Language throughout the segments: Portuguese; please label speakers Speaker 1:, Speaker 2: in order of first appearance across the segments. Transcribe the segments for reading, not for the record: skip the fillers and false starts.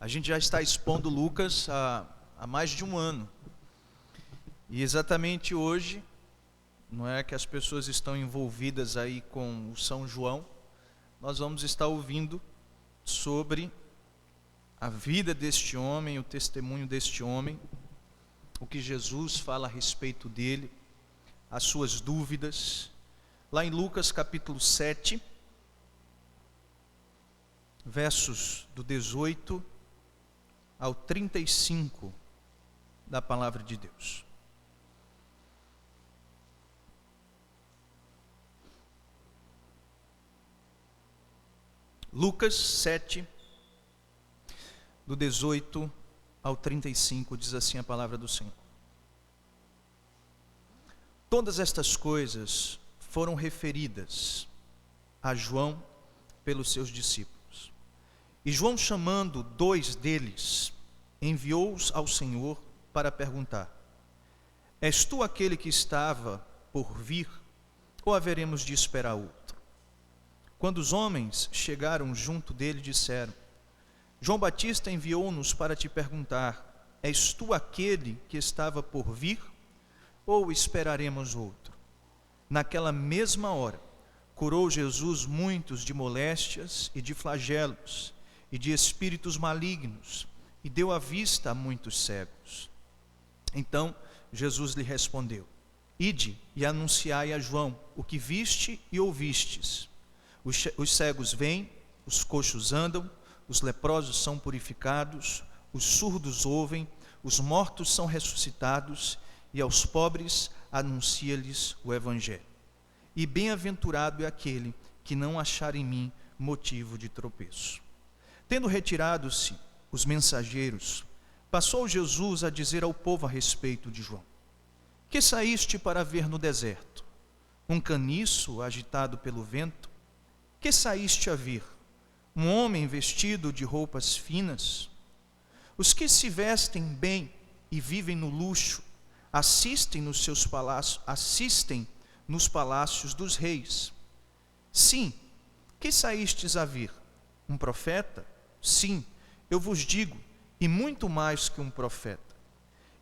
Speaker 1: A gente já está expondo Lucas há mais de um ano. E exatamente hoje, não é que as pessoas estão envolvidas aí com o São João, nós vamos estar ouvindo sobre a vida deste homem, o testemunho deste homem, o que Jesus fala a respeito dele, as suas dúvidas. Lá em Lucas capítulo 7, versos do 18 ao 35 da palavra de Deus. Lucas 7, do 18 ao 35, diz assim a palavra do Senhor. Todas estas coisas foram referidas a João pelos seus discípulos. E João, chamando 2 deles, enviou-os ao Senhor para perguntar: És tu aquele que estava por vir, ou haveremos de esperar outro? Quando os homens chegaram junto dele, disseram: João Batista enviou-nos para te perguntar: És tu aquele que estava por vir, ou esperaremos outro? Naquela mesma hora, curou Jesus muitos de moléstias e de flagelos, e de espíritos malignos, e deu a vista a muitos cegos. Então Jesus lhe respondeu: Ide e anunciai a João o que viste e ouvistes. Os cegos veem, os coxos andam, os leprosos são purificados, os surdos ouvem, os mortos são ressuscitados, e aos pobres anuncia-lhes o Evangelho. E bem-aventurado é aquele que não achar em mim motivo de tropeço. Tendo retirado-se os mensageiros, passou Jesus a dizer ao povo a respeito de João: Que saíste para ver no deserto? Um caniço agitado pelo vento? Que saíste a ver? Um homem vestido de roupas finas? Os que se vestem bem e vivem no luxo, assistem nos palácios dos reis. Sim, que saístes a ver? Um profeta? Sim, eu vos digo, e muito mais que um profeta.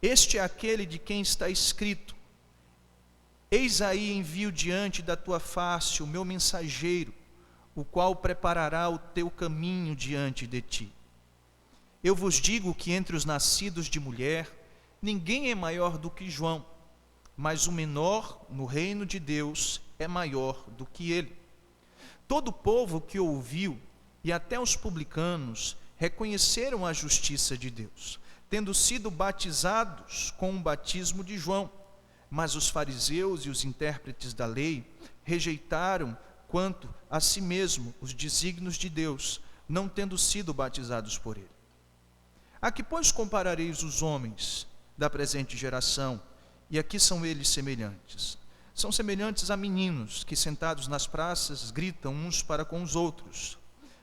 Speaker 1: Este é aquele de quem está escrito: Eis aí envio diante da tua face o meu mensageiro, o qual preparará o teu caminho diante de ti. Eu vos digo que entre os nascidos de mulher, ninguém é maior do que João, mas o menor no reino de Deus é maior do que ele. Todo o povo que ouviu, e até os publicanos, reconheceram a justiça de Deus, tendo sido batizados com o batismo de João. Mas os fariseus e os intérpretes da lei rejeitaram quanto a si mesmo os desígnios de Deus, não tendo sido batizados por ele. A que, pois, comparareis os homens da presente geração? E aqui são eles semelhantes. São semelhantes a meninos que, sentados nas praças, gritam uns para com os outros: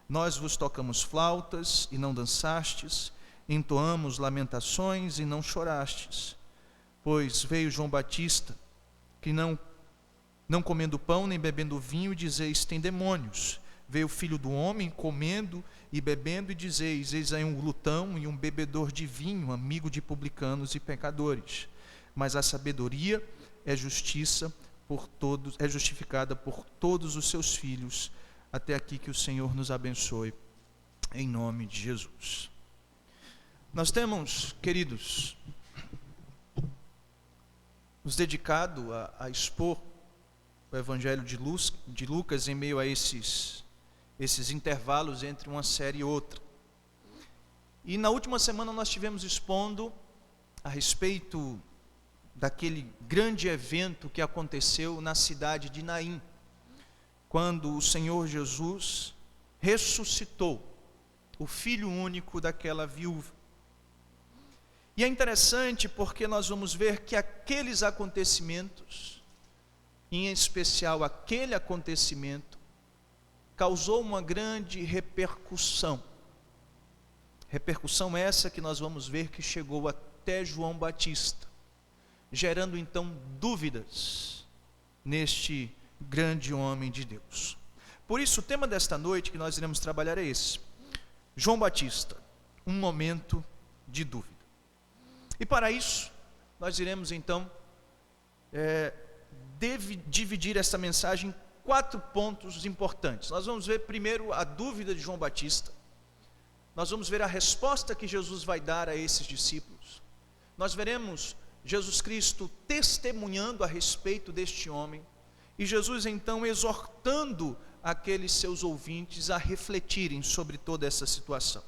Speaker 1: Nós vos tocamos flautas e não dançastes, entoamos lamentações e não chorastes. Pois veio João Batista, que não comendo pão nem bebendo vinho, e dizeis: tem demônios. Veio o Filho do Homem comendo e bebendo, e dizeis: eis aí um glutão e um bebedor de vinho, amigo de publicanos e pecadores. Mas a sabedoria é justificada por todos os seus filhos. Até aqui, que o Senhor nos abençoe, em nome de Jesus. Nós temos, queridos, nos dedicado a expor o Evangelho de Lucas em meio a esses intervalos entre uma série e outra. E na última semana nós estivemos expondo a respeito daquele grande evento que aconteceu na cidade de Naim, quando o Senhor Jesus ressuscitou o filho único daquela viúva. E é interessante porque nós vamos ver que aqueles acontecimentos, em especial aquele acontecimento, causou uma grande repercussão. Repercussão essa que nós vamos ver que chegou até João Batista, gerando então dúvidas neste grande homem de Deus. Por isso o tema desta noite que nós iremos trabalhar é esse: João Batista, um momento de dúvida. E para isso, nós iremos então dividir essa mensagem em 4 pontos importantes. Nós vamos ver primeiro a dúvida de João Batista. Nós vamos ver a resposta que Jesus vai dar a esses discípulos. Nós veremos Jesus Cristo testemunhando a respeito deste homem. E Jesus então exortando aqueles seus ouvintes a refletirem sobre toda essa situação.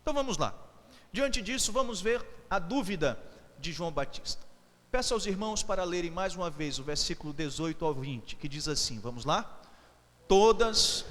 Speaker 1: Então vamos lá. Diante disso, vamos ver a dúvida de João Batista. Peço aos irmãos para lerem mais uma vez o versículo 18 ao 20, que diz assim, vamos lá? Todas...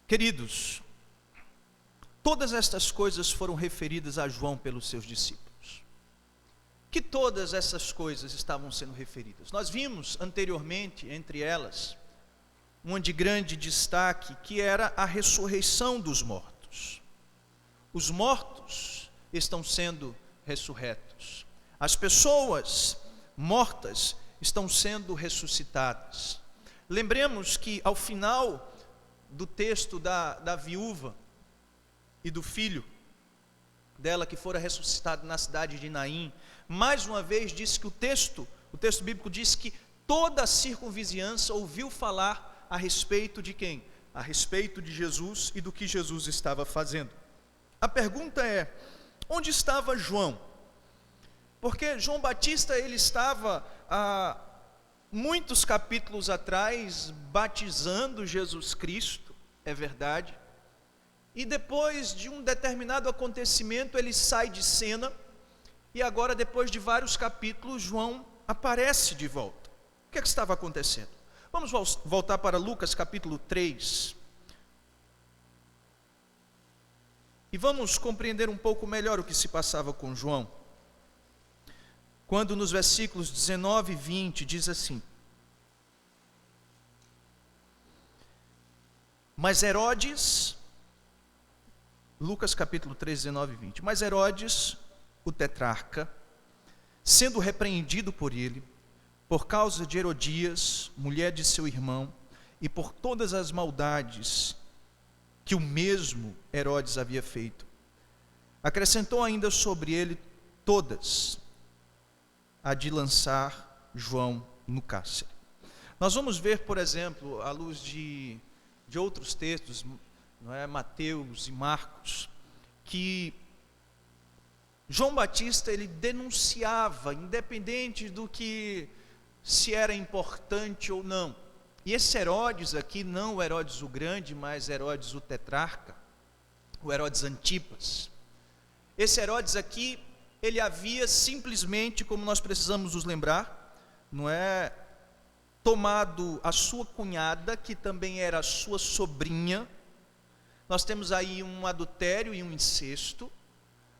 Speaker 1: Queridos, todas estas coisas foram referidas a João pelos seus discípulos. Que todas essas coisas estavam sendo referidas? Nós vimos anteriormente, entre elas, uma de grande destaque, que era a ressurreição dos mortos. Os mortos estão sendo ressurretos. As pessoas mortas estão sendo ressuscitadas. Lembremos que ao final do texto da viúva e do filho dela que fora ressuscitado na cidade de Naim, mais uma vez disse que o texto bíblico diz que toda a circunvizinhança ouviu falar a respeito de quem? A respeito de Jesus e do que Jesus estava fazendo. A pergunta é, onde estava João? Porque João Batista, ele estava muitos capítulos atrás batizando Jesus Cristo, é verdade, e depois de um determinado acontecimento ele sai de cena, e agora depois de vários capítulos João aparece de volta. O que é que estava acontecendo? Vamos voltar para Lucas capítulo 3, e vamos compreender um pouco melhor o que se passava com João. Quando nos versículos 19 e 20 diz assim: Mas Herodes, Lucas capítulo 3, 19 e 20, mas Herodes, o tetrarca, sendo repreendido por ele, por causa de Herodias, mulher de seu irmão, e por todas as maldades que o mesmo Herodes havia feito, acrescentou ainda sobre ele todas, a de lançar João no cárcere. Nós vamos ver, por exemplo, à luz de outros textos, não é, Mateus e Marcos, que João Batista, ele denunciava, independente do que se era importante ou não. E esse Herodes aqui, não o Herodes o Grande, mas Herodes o tetrarca, o Herodes Antipas. Esse Herodes aqui, ele havia simplesmente, como nós precisamos nos lembrar, não é, tomado a sua cunhada, que também era a sua sobrinha. Nós temos aí um adultério e um incesto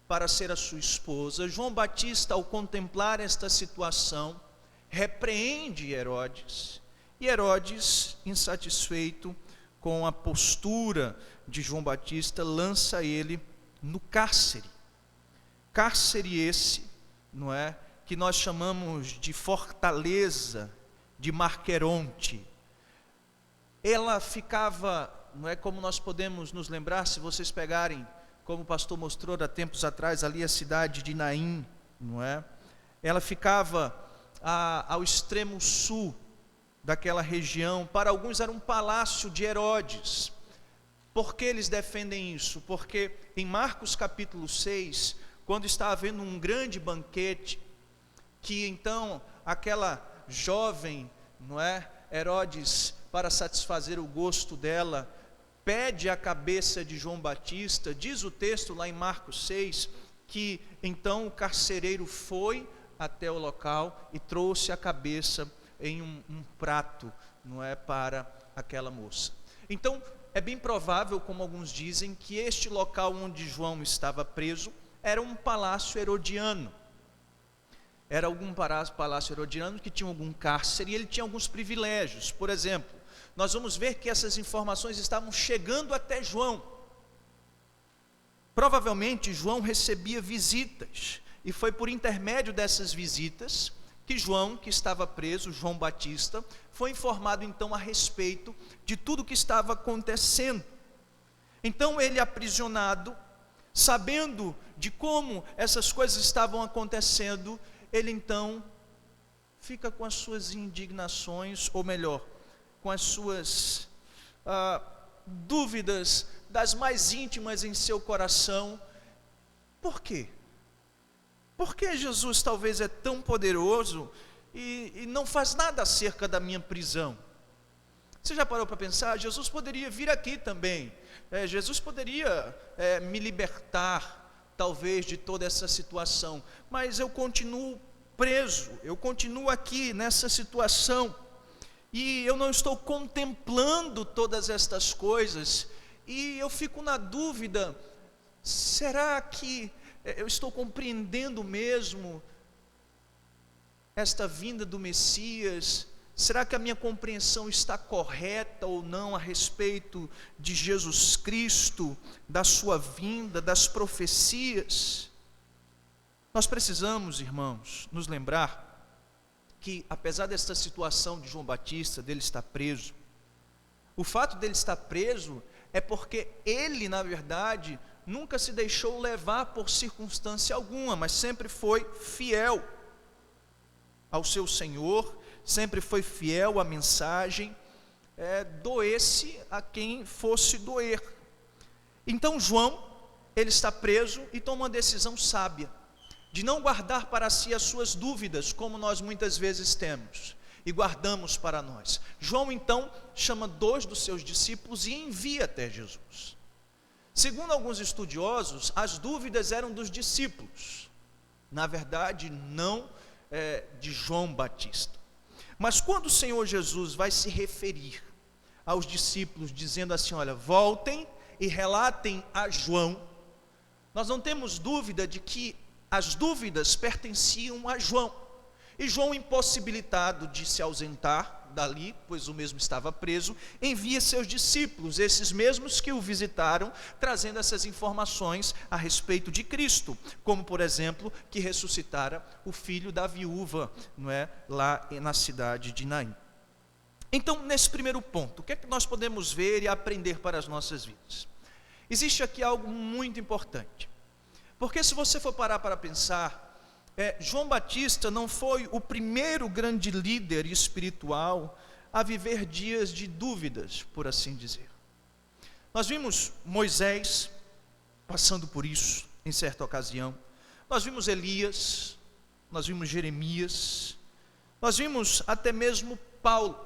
Speaker 1: para ser a sua esposa. João Batista, ao contemplar esta situação, repreende Herodes, e Herodes, insatisfeito com a postura de João Batista, lança ele no cárcere. Cárcere esse, não é, que nós chamamos de fortaleza de Marqueronte. Ela ficava, não é, como nós podemos nos lembrar, se vocês pegarem, como o pastor mostrou há tempos atrás, ali a cidade de Naim, não é? Ela ficava ao extremo sul daquela região. Para alguns era um palácio de Herodes. Por que eles defendem isso? Porque em Marcos capítulo 6, quando está havendo um grande banquete, que então aquela jovem, não é, Herodes, para satisfazer o gosto dela, pede a cabeça de João Batista. Diz o texto lá em Marcos 6, que então o carcereiro foi até o local e trouxe a cabeça em um prato, não é, para aquela moça. Então é bem provável, como alguns dizem, que este local onde João estava preso era um palácio herodiano. era algum palácio herodiano que tinha algum cárcere e ele tinha alguns privilégios. Por exemplo, nós vamos ver que essas informações estavam chegando até João. Provavelmente João recebia visitas, e foi por intermédio dessas visitas que João, que estava preso, João Batista, foi informado então a respeito de tudo o que estava acontecendo. Então ele, aprisionado, sabendo de como essas coisas estavam acontecendo, ele então fica com as suas indignações, ou melhor, com as suas dúvidas das mais íntimas em seu coração. Por quê? Por que Jesus talvez é tão poderoso e não faz nada acerca da minha prisão? Você já parou para pensar? Jesus poderia vir aqui também. Jesus poderia me libertar, talvez, de toda essa situação. Mas eu continuo preso, eu continuo aqui nessa situação. E eu não estou contemplando todas estas coisas. E eu fico na dúvida, será que eu estou compreendendo mesmo esta vinda do Messias? Será que a minha compreensão está correta ou não a respeito de Jesus Cristo, da sua vinda, das profecias? Nós precisamos, irmãos, nos lembrar que, apesar desta situação de João Batista, dele estar preso, o fato dele estar preso é porque ele, na verdade, nunca se deixou levar por circunstância alguma, mas sempre foi fiel ao seu Senhor, sempre foi fiel à mensagem, doesse a quem fosse doer. Então João, ele está preso e toma uma decisão sábia, de não guardar para si as suas dúvidas, como nós muitas vezes temos, e guardamos para nós. João então chama 2 dos seus discípulos e envia até Jesus. Segundo alguns estudiosos, as dúvidas eram dos discípulos, na verdade não de João Batista. Mas quando o Senhor Jesus vai se referir aos discípulos, dizendo assim, olha, voltem e relatem a João, nós não temos dúvida de que as dúvidas pertenciam a João. E João, impossibilitado de se ausentar dali, pois o mesmo estava preso, envia seus discípulos, esses mesmos que o visitaram, trazendo essas informações a respeito de Cristo, como por exemplo, que ressuscitara o filho da viúva, não é, lá na cidade de Naim. Então, nesse primeiro ponto, o que é que nós podemos ver e aprender para as nossas vidas? Existe aqui algo muito importante, porque se você for parar para pensar, João Batista não foi o primeiro grande líder espiritual a viver dias de dúvidas, por assim dizer. Nós vimos Moisés passando por isso em certa ocasião, nós vimos Elias, nós vimos Jeremias, nós vimos até mesmo Paulo.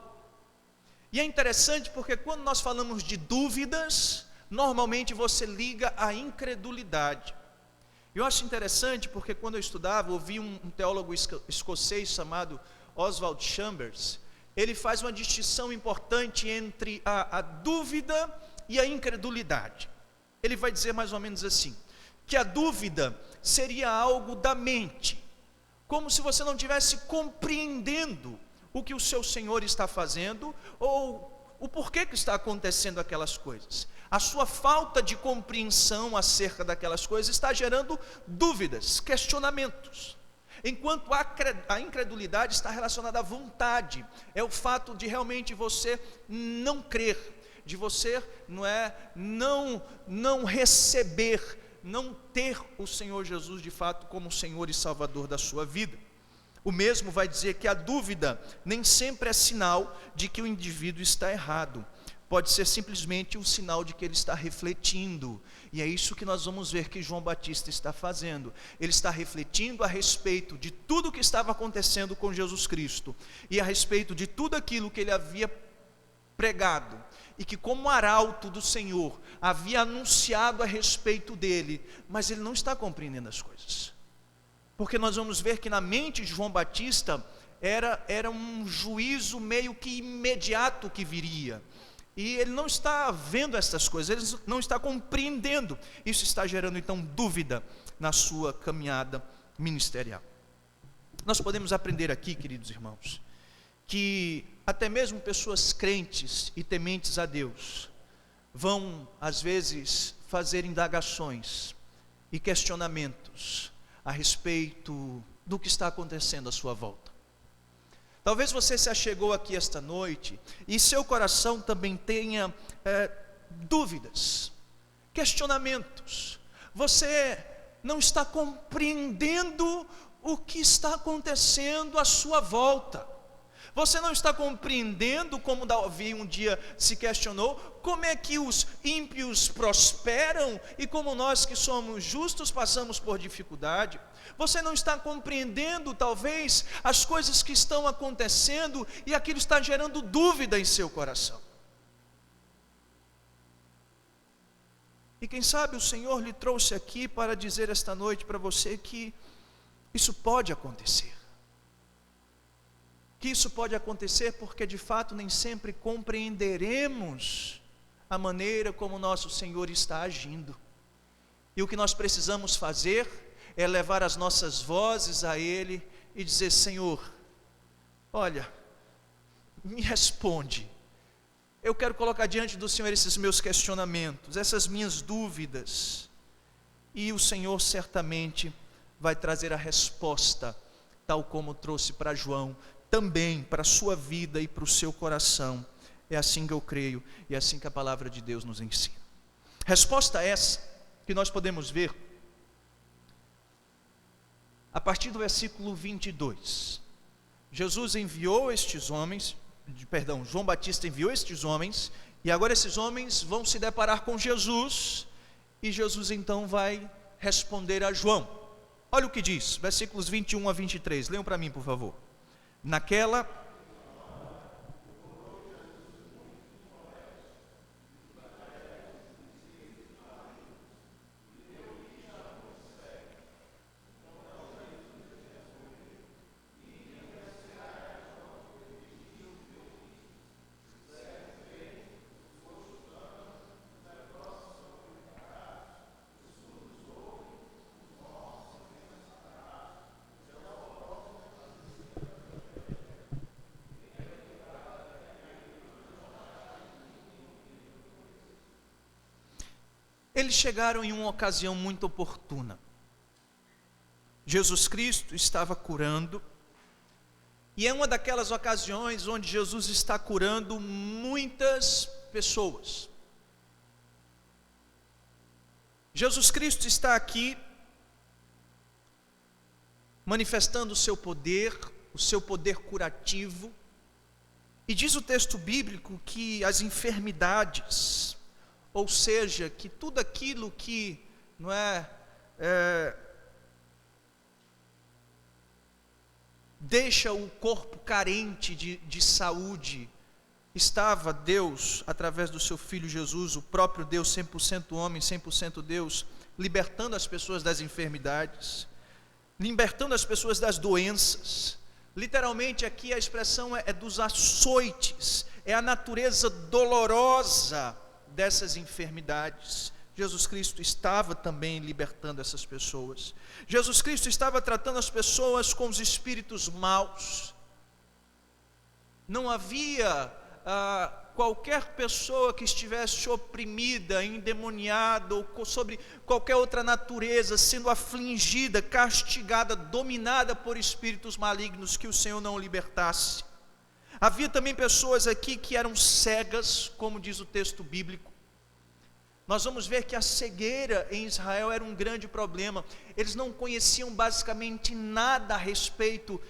Speaker 1: E é interessante porque quando nós falamos de dúvidas, normalmente você liga à incredulidade. Eu acho interessante porque quando eu estudava, ouvi um teólogo escocês chamado Oswald Chambers. Ele faz uma distinção importante entre a dúvida e a incredulidade. Ele vai dizer mais ou menos assim, que a dúvida seria algo da mente, como se você não estivesse compreendendo o que o seu Senhor está fazendo, ou o porquê que está acontecendo aquelas coisas. A sua falta de compreensão acerca daquelas coisas está gerando dúvidas, questionamentos. Enquanto a incredulidade está relacionada à vontade, é o fato de realmente você não crer, de você não receber, não ter o Senhor Jesus de fato como Senhor e Salvador da sua vida. O mesmo vai dizer que a dúvida nem sempre é sinal de que o indivíduo está errado. Pode ser simplesmente um sinal de que ele está refletindo. E é isso que nós vamos ver que João Batista está fazendo. Ele está refletindo a respeito de tudo o que estava acontecendo com Jesus Cristo. E a respeito de tudo aquilo que ele havia pregado. E que como arauto do Senhor havia anunciado a respeito dele. Mas ele não está compreendendo as coisas. Porque nós vamos ver que na mente de João Batista era um juízo meio que imediato que viria. E ele não está vendo essas coisas, ele não está compreendendo. Isso está gerando então dúvida na sua caminhada ministerial. Nós podemos aprender aqui, queridos irmãos, que até mesmo pessoas crentes e tementes a Deus vão, às vezes, fazer indagações e questionamentos a respeito do que está acontecendo à sua volta. Talvez você se achegou aqui esta noite e seu coração também tenha dúvidas, questionamentos. Você não está compreendendo o que está acontecendo à sua volta. Você não está compreendendo, como Davi um dia se questionou, como é que os ímpios prosperam e como nós que somos justos passamos por dificuldade. Você não está compreendendo, talvez, as coisas que estão acontecendo e aquilo está gerando dúvida em seu coração. E quem sabe o Senhor lhe trouxe aqui para dizer esta noite para você que isso pode acontecer. Que isso pode acontecer porque de fato nem sempre compreenderemos a maneira como nosso Senhor está agindo. E o que nós precisamos fazer é levar as nossas vozes a Ele e dizer: Senhor, olha, me responde. Eu quero colocar diante do Senhor esses meus questionamentos, essas minhas dúvidas. E o Senhor certamente vai trazer a resposta, tal como trouxe para João, também para a sua vida e para o seu coração. É assim que eu creio e é assim que a palavra de Deus nos ensina. Resposta essa que nós podemos ver a partir do versículo 22. João Batista enviou estes homens, e agora esses homens vão se deparar com Jesus, e Jesus então vai responder a João. Olha o que diz, versículos 21 a 23, leiam para mim, por favor. Eles chegaram em uma ocasião muito oportuna. Jesus Cristo estava curando, e é uma daquelas ocasiões onde Jesus está curando muitas pessoas. Jesus Cristo está aqui manifestando o seu poder curativo, e diz o texto bíblico que as enfermidades, ou seja, que tudo aquilo que não deixa o corpo carente de saúde, estava Deus, através do seu Filho Jesus, o próprio Deus, 100% homem, 100% Deus, libertando as pessoas das enfermidades, libertando as pessoas das doenças. Literalmente aqui a expressão é dos açoites, é a natureza dolorosa dessas enfermidades. Jesus Cristo estava também libertando essas pessoas. Jesus Cristo estava tratando as pessoas com os espíritos maus. Não havia qualquer pessoa que estivesse oprimida, endemoniada, ou sobre qualquer outra natureza, sendo afligida, castigada, dominada por espíritos malignos, que o Senhor não libertasse. Havia também pessoas aqui que eram cegas, como diz o texto bíblico. Nós vamos ver que a cegueira em Israel era um grande problema. Eles não conheciam basicamente nada a respeito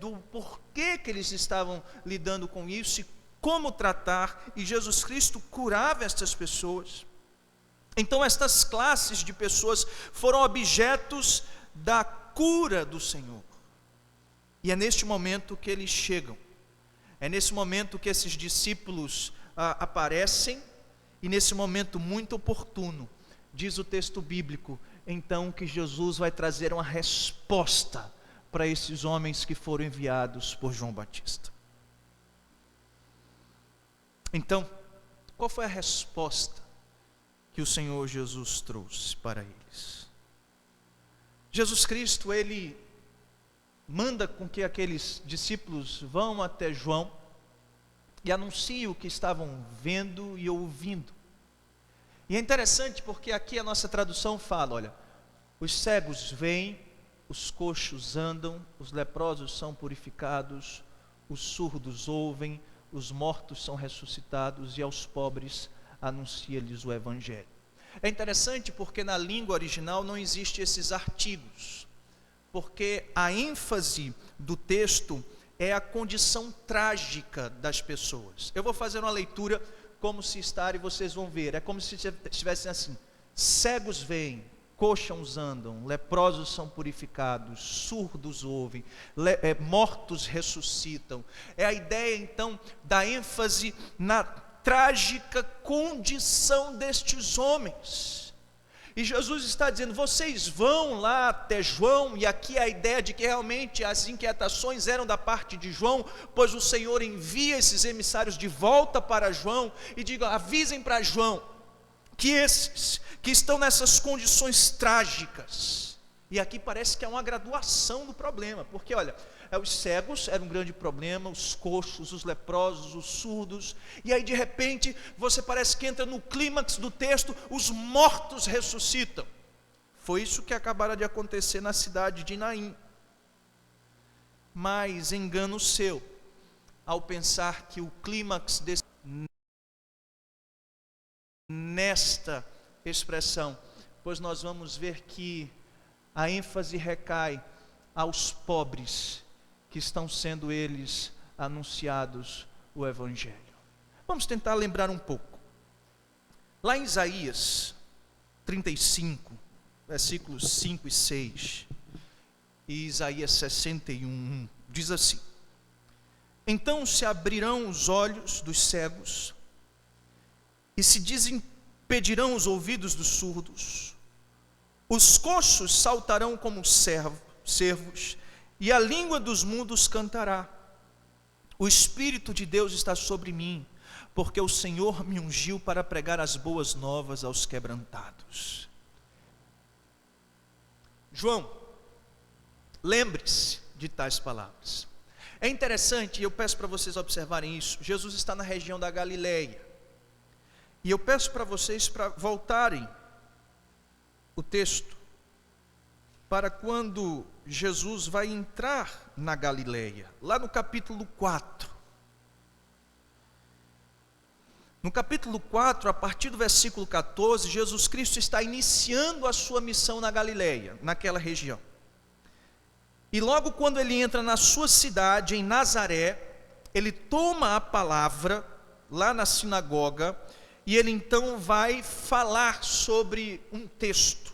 Speaker 1: do porquê que eles estavam lidando com isso e como tratar, e Jesus Cristo curava estas pessoas. Então estas classes de pessoas foram objetos da cura do Senhor. E é neste momento que eles chegam. É nesse momento que esses discípulos aparecem, e nesse momento muito oportuno, diz o texto bíblico, então que Jesus vai trazer uma resposta para esses homens que foram enviados por João Batista. Então, qual foi a resposta que o Senhor Jesus trouxe para eles? Jesus Cristo, Ele manda com que aqueles discípulos vão até João e anunciem o que estavam vendo e ouvindo. E é interessante porque aqui a nossa tradução fala, olha, os cegos veem, os coxos andam, os leprosos são purificados, os surdos ouvem, os mortos são ressuscitados e aos pobres anuncia-lhes o Evangelho. É interessante porque na língua original não existem esses artigos, porque a ênfase do texto é a condição trágica das pessoas. Eu vou fazer uma leitura como se estar e vocês vão ver, é como se estivessem assim: cegos veem, coxos andam, leprosos são purificados, surdos ouvem, mortos ressuscitam. É a ideia então da ênfase na trágica condição destes homens. E Jesus está dizendo, vocês vão lá até João, e aqui a ideia de que realmente as inquietações eram da parte de João, pois o Senhor envia esses emissários de volta para João, e digam, avisem para João, que esses que estão nessas condições trágicas, e aqui parece que é uma graduação do problema, porque olha, os cegos era um grande problema, os coxos, os leprosos, os surdos, e aí de repente você parece que entra no clímax do texto, os mortos ressuscitam. Foi isso que acabara de acontecer na cidade de Naim. Mas engano seu, ao pensar que o clímax desse, nesta expressão, pois nós vamos ver que a ênfase recai aos pobres, que estão sendo eles anunciados o Evangelho. Vamos tentar lembrar um pouco. Lá em Isaías 35, versículos 5 e 6, e Isaías 61, diz assim: então se abrirão os olhos dos cegos, e se desimpedirão os ouvidos dos surdos, os coxos saltarão como cervos, e a língua dos mudos cantará. O Espírito de Deus está sobre mim, porque o Senhor me ungiu para pregar as boas novas aos quebrantados. João, lembre-se de tais palavras. É interessante, e eu peço para vocês observarem isso, Jesus está na região da Galileia, e eu peço para vocês para voltarem o texto, para quando Jesus vai entrar na Galileia, lá no capítulo 4. No capítulo 4, a partir do versículo 14, Jesus Cristo está iniciando a sua missão na Galileia, naquela região. E logo quando ele entra na sua cidade, em Nazaré, ele toma a palavra lá na sinagoga, e ele então vai falar sobre um texto.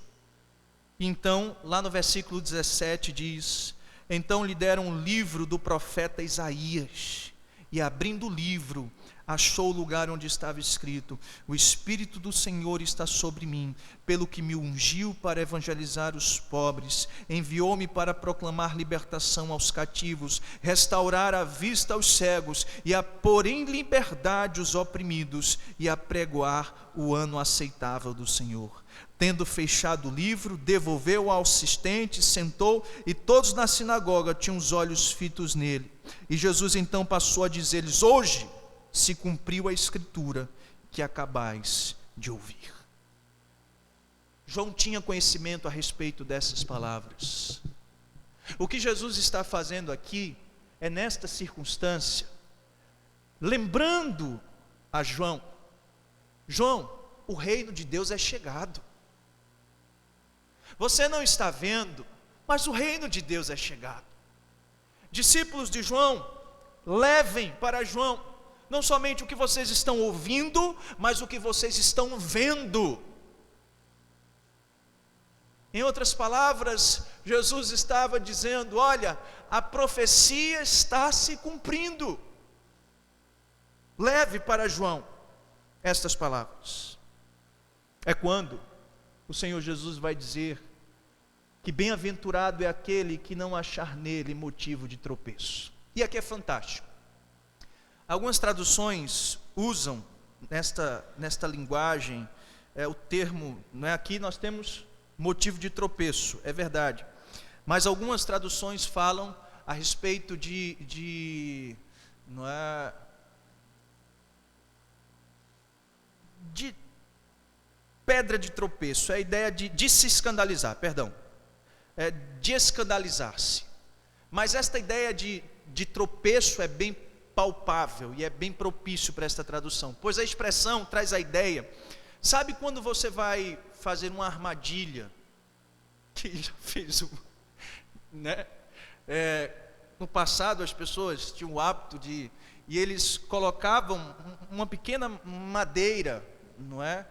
Speaker 1: Então, lá no versículo 17 diz: então lhe deram um livro do profeta Isaías, e abrindo o livro, achou o lugar onde estava escrito: o Espírito do Senhor está sobre mim, pelo que me ungiu para evangelizar os pobres, enviou-me para proclamar libertação aos cativos, restaurar a vista aos cegos, e a pôr em liberdade os oprimidos, e a pregoar o ano aceitável do Senhor. Tendo fechado o livro, devolveu ao assistente, sentou, e todos na sinagoga tinham os olhos fitos nele. E Jesus então passou a dizer-lhes: hoje se cumpriu a escritura que acabais de ouvir. João tinha conhecimento a respeito dessas palavras. O que Jesus está fazendo aqui é, nesta circunstância, lembrando a João: João, o reino de Deus é chegado. Você não está vendo, mas o reino de Deus é chegado. Discípulos de João, levem para João não somente o que vocês estão ouvindo, mas o que vocês estão vendo. Em outras palavras, Jesus estava dizendo: olha, a profecia está se cumprindo. Leve para João estas palavras. É quando o Senhor Jesus vai dizer que bem-aventurado é aquele que não achar nele motivo de tropeço. E aqui é fantástico. Algumas traduções usam nesta linguagem o termo, aqui nós temos motivo de tropeço, é verdade, mas algumas traduções falam a respeito de pedra de tropeço, é a ideia de se escandalizar, perdão, de escandalizar-se. Mas esta ideia de tropeço é bem palpável e é bem propício para esta tradução, pois a expressão traz a ideia, sabe quando você vai fazer uma armadilha, que já fez né? No passado as pessoas tinham o hábito e eles colocavam uma pequena madeira, não é?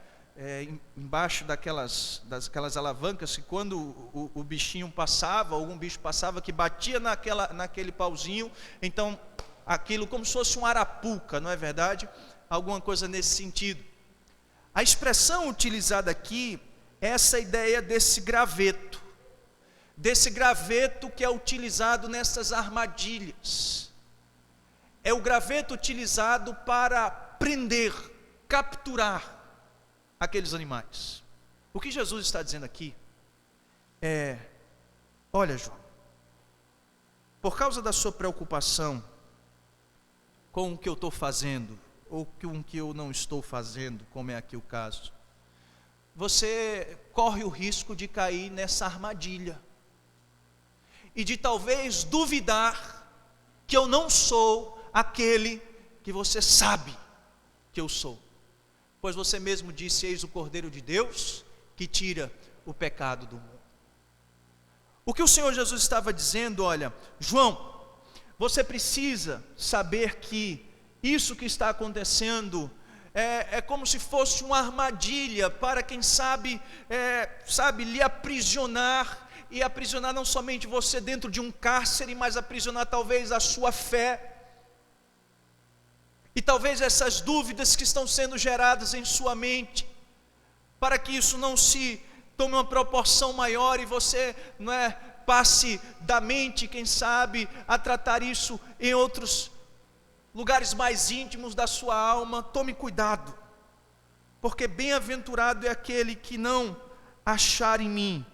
Speaker 1: Embaixo daquelas alavancas, que quando o bichinho passava, algum bicho passava, que batia naquele pauzinho, então aquilo como se fosse um arapuca, não é verdade? Alguma coisa nesse sentido. A expressão utilizada aqui é essa ideia desse graveto que é utilizado nessas armadilhas. É o graveto utilizado para prender, capturar aqueles animais. O que Jesus está dizendo aqui é: olha, João, por causa da sua preocupação com o que eu estou fazendo, ou com o que eu não estou fazendo, como é aqui o caso, você corre o risco de cair nessa armadilha, e de talvez duvidar que eu não sou aquele que você sabe que eu sou. Pois você mesmo disse: eis o Cordeiro de Deus que tira o pecado do mundo. O que o Senhor Jesus estava dizendo: olha, João, você precisa saber que isso que está acontecendo é como se fosse uma armadilha para quem sabe lhe aprisionar, e aprisionar não somente você dentro de um cárcere, mas aprisionar talvez a sua fé, e talvez essas dúvidas que estão sendo geradas em sua mente, para que isso não se tome uma proporção maior e você passe da mente, quem sabe, a tratar isso em outros lugares mais íntimos da sua alma. Tome cuidado, porque bem-aventurado é aquele que não achar em mim,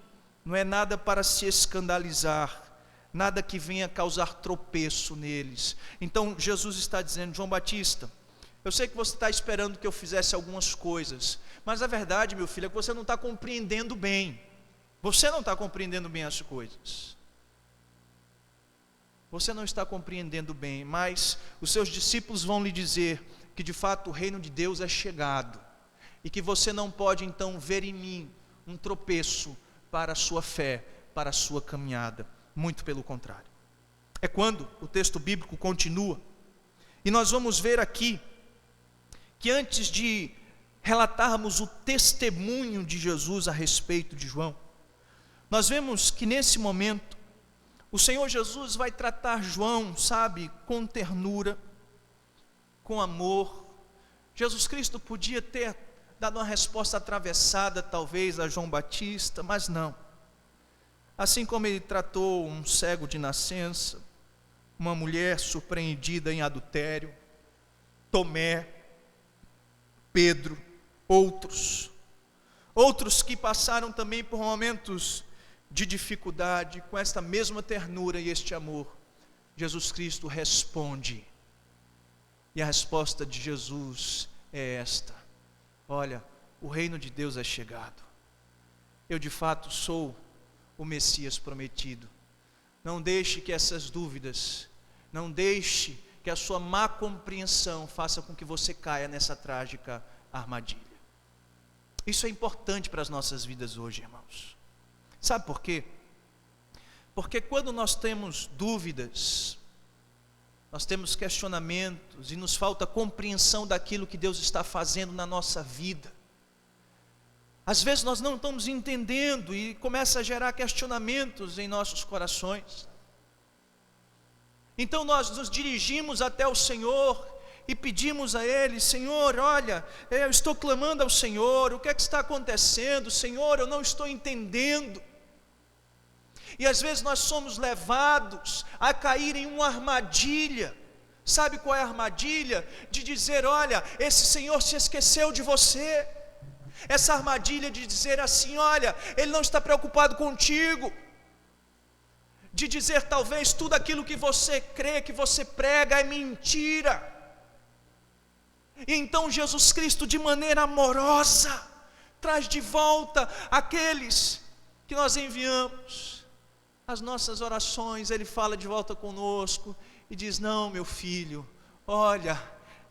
Speaker 1: não é nada para se escandalizar, nada que venha causar tropeço neles. Então Jesus está dizendo: João Batista, eu sei que você está esperando que eu fizesse algumas coisas, mas a verdade, meu filho, é que você não está compreendendo bem. Você não está compreendendo bem as coisas. Você não está compreendendo bem, mas os seus discípulos vão lhe dizer que de fato o reino de Deus é chegado, e que você não pode então ver em mim um tropeço para a sua fé, para a sua caminhada. Muito pelo contrário. É quando o texto bíblico continua, e nós vamos ver aqui, que antes de relatarmos o testemunho de Jesus a respeito de João, nós vemos que nesse momento, o Senhor Jesus vai tratar João, sabe, com ternura, com amor. Jesus Cristo podia ter dado uma resposta atravessada, talvez, a João Batista, mas não. Assim como ele tratou um cego de nascença, uma mulher surpreendida em adultério, Tomé, Pedro, outros que passaram também por momentos de dificuldade, com esta mesma ternura e este amor, Jesus Cristo responde. E a resposta de Jesus é esta: olha, o reino de Deus é chegado. Eu de fato sou o Messias prometido. Não deixe que essas dúvidas, não deixe que a sua má compreensão faça com que você caia nessa trágica armadilha. Isso é importante para as nossas vidas hoje, irmãos. Sabe por quê? Porque quando nós temos dúvidas, nós temos questionamentos e nos falta compreensão daquilo que Deus está fazendo na nossa vida, às vezes nós não estamos entendendo e começa a gerar questionamentos em nossos corações. Então nós nos dirigimos até o Senhor e pedimos a Ele: Senhor, olha, eu estou clamando ao Senhor, o que é que está acontecendo? Senhor, eu não estou entendendo. E às vezes nós somos levados a cair em uma armadilha. Sabe qual é a armadilha? De dizer: olha, esse Senhor se esqueceu de você. Essa armadilha de dizer assim: olha, Ele não está preocupado contigo. de dizer talvez tudo aquilo que você crê, que você prega é mentira. E então Jesus Cristo, de maneira amorosa, traz de volta aqueles que nós enviamos. As nossas orações, Ele fala de volta conosco e diz: não, meu filho, olha,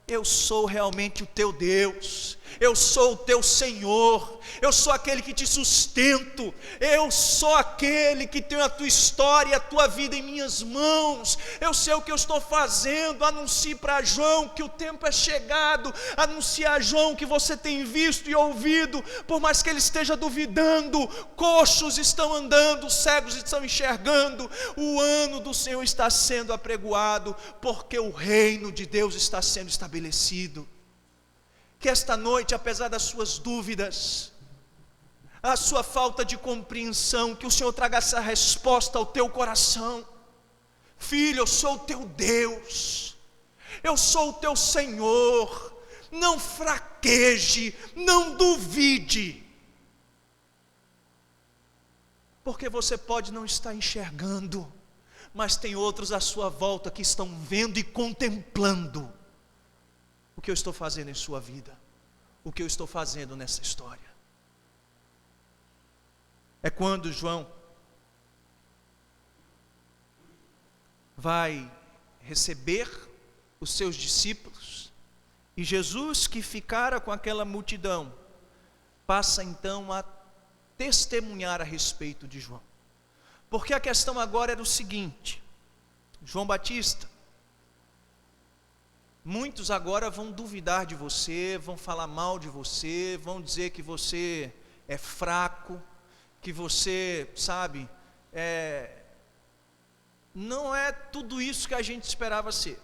Speaker 1: eu sou realmente o teu Deus, eu sou o teu Senhor, eu sou aquele que te sustento, eu sou aquele que tem a tua história e a tua vida em minhas mãos, eu sei o que eu estou fazendo. Anuncie para João que o tempo é chegado, anuncie a João que você tem visto e ouvido, por mais que ele esteja duvidando, coxos estão andando, cegos estão enxergando, o ano do Senhor está sendo apregoado, porque o reino de Deus está sendo estabelecido. Que esta noite, apesar das suas dúvidas, a sua falta de compreensão, que o Senhor traga essa resposta ao teu coração: filho, eu sou o teu Deus, eu sou o teu Senhor, não fraqueje, não duvide, porque você pode não estar enxergando, mas tem outros à sua volta que estão vendo e contemplando o que eu estou fazendo em sua vida, o que eu estou fazendo nessa história. É quando João vai receber os seus discípulos, e Jesus, que ficara com aquela multidão, passa então a testemunhar a respeito de João. Porque a questão agora era o seguinte: João Batista, muitos agora vão duvidar de você, vão falar mal de você, vão dizer que você é fraco, que você, sabe, não é tudo isso que a gente esperava ser.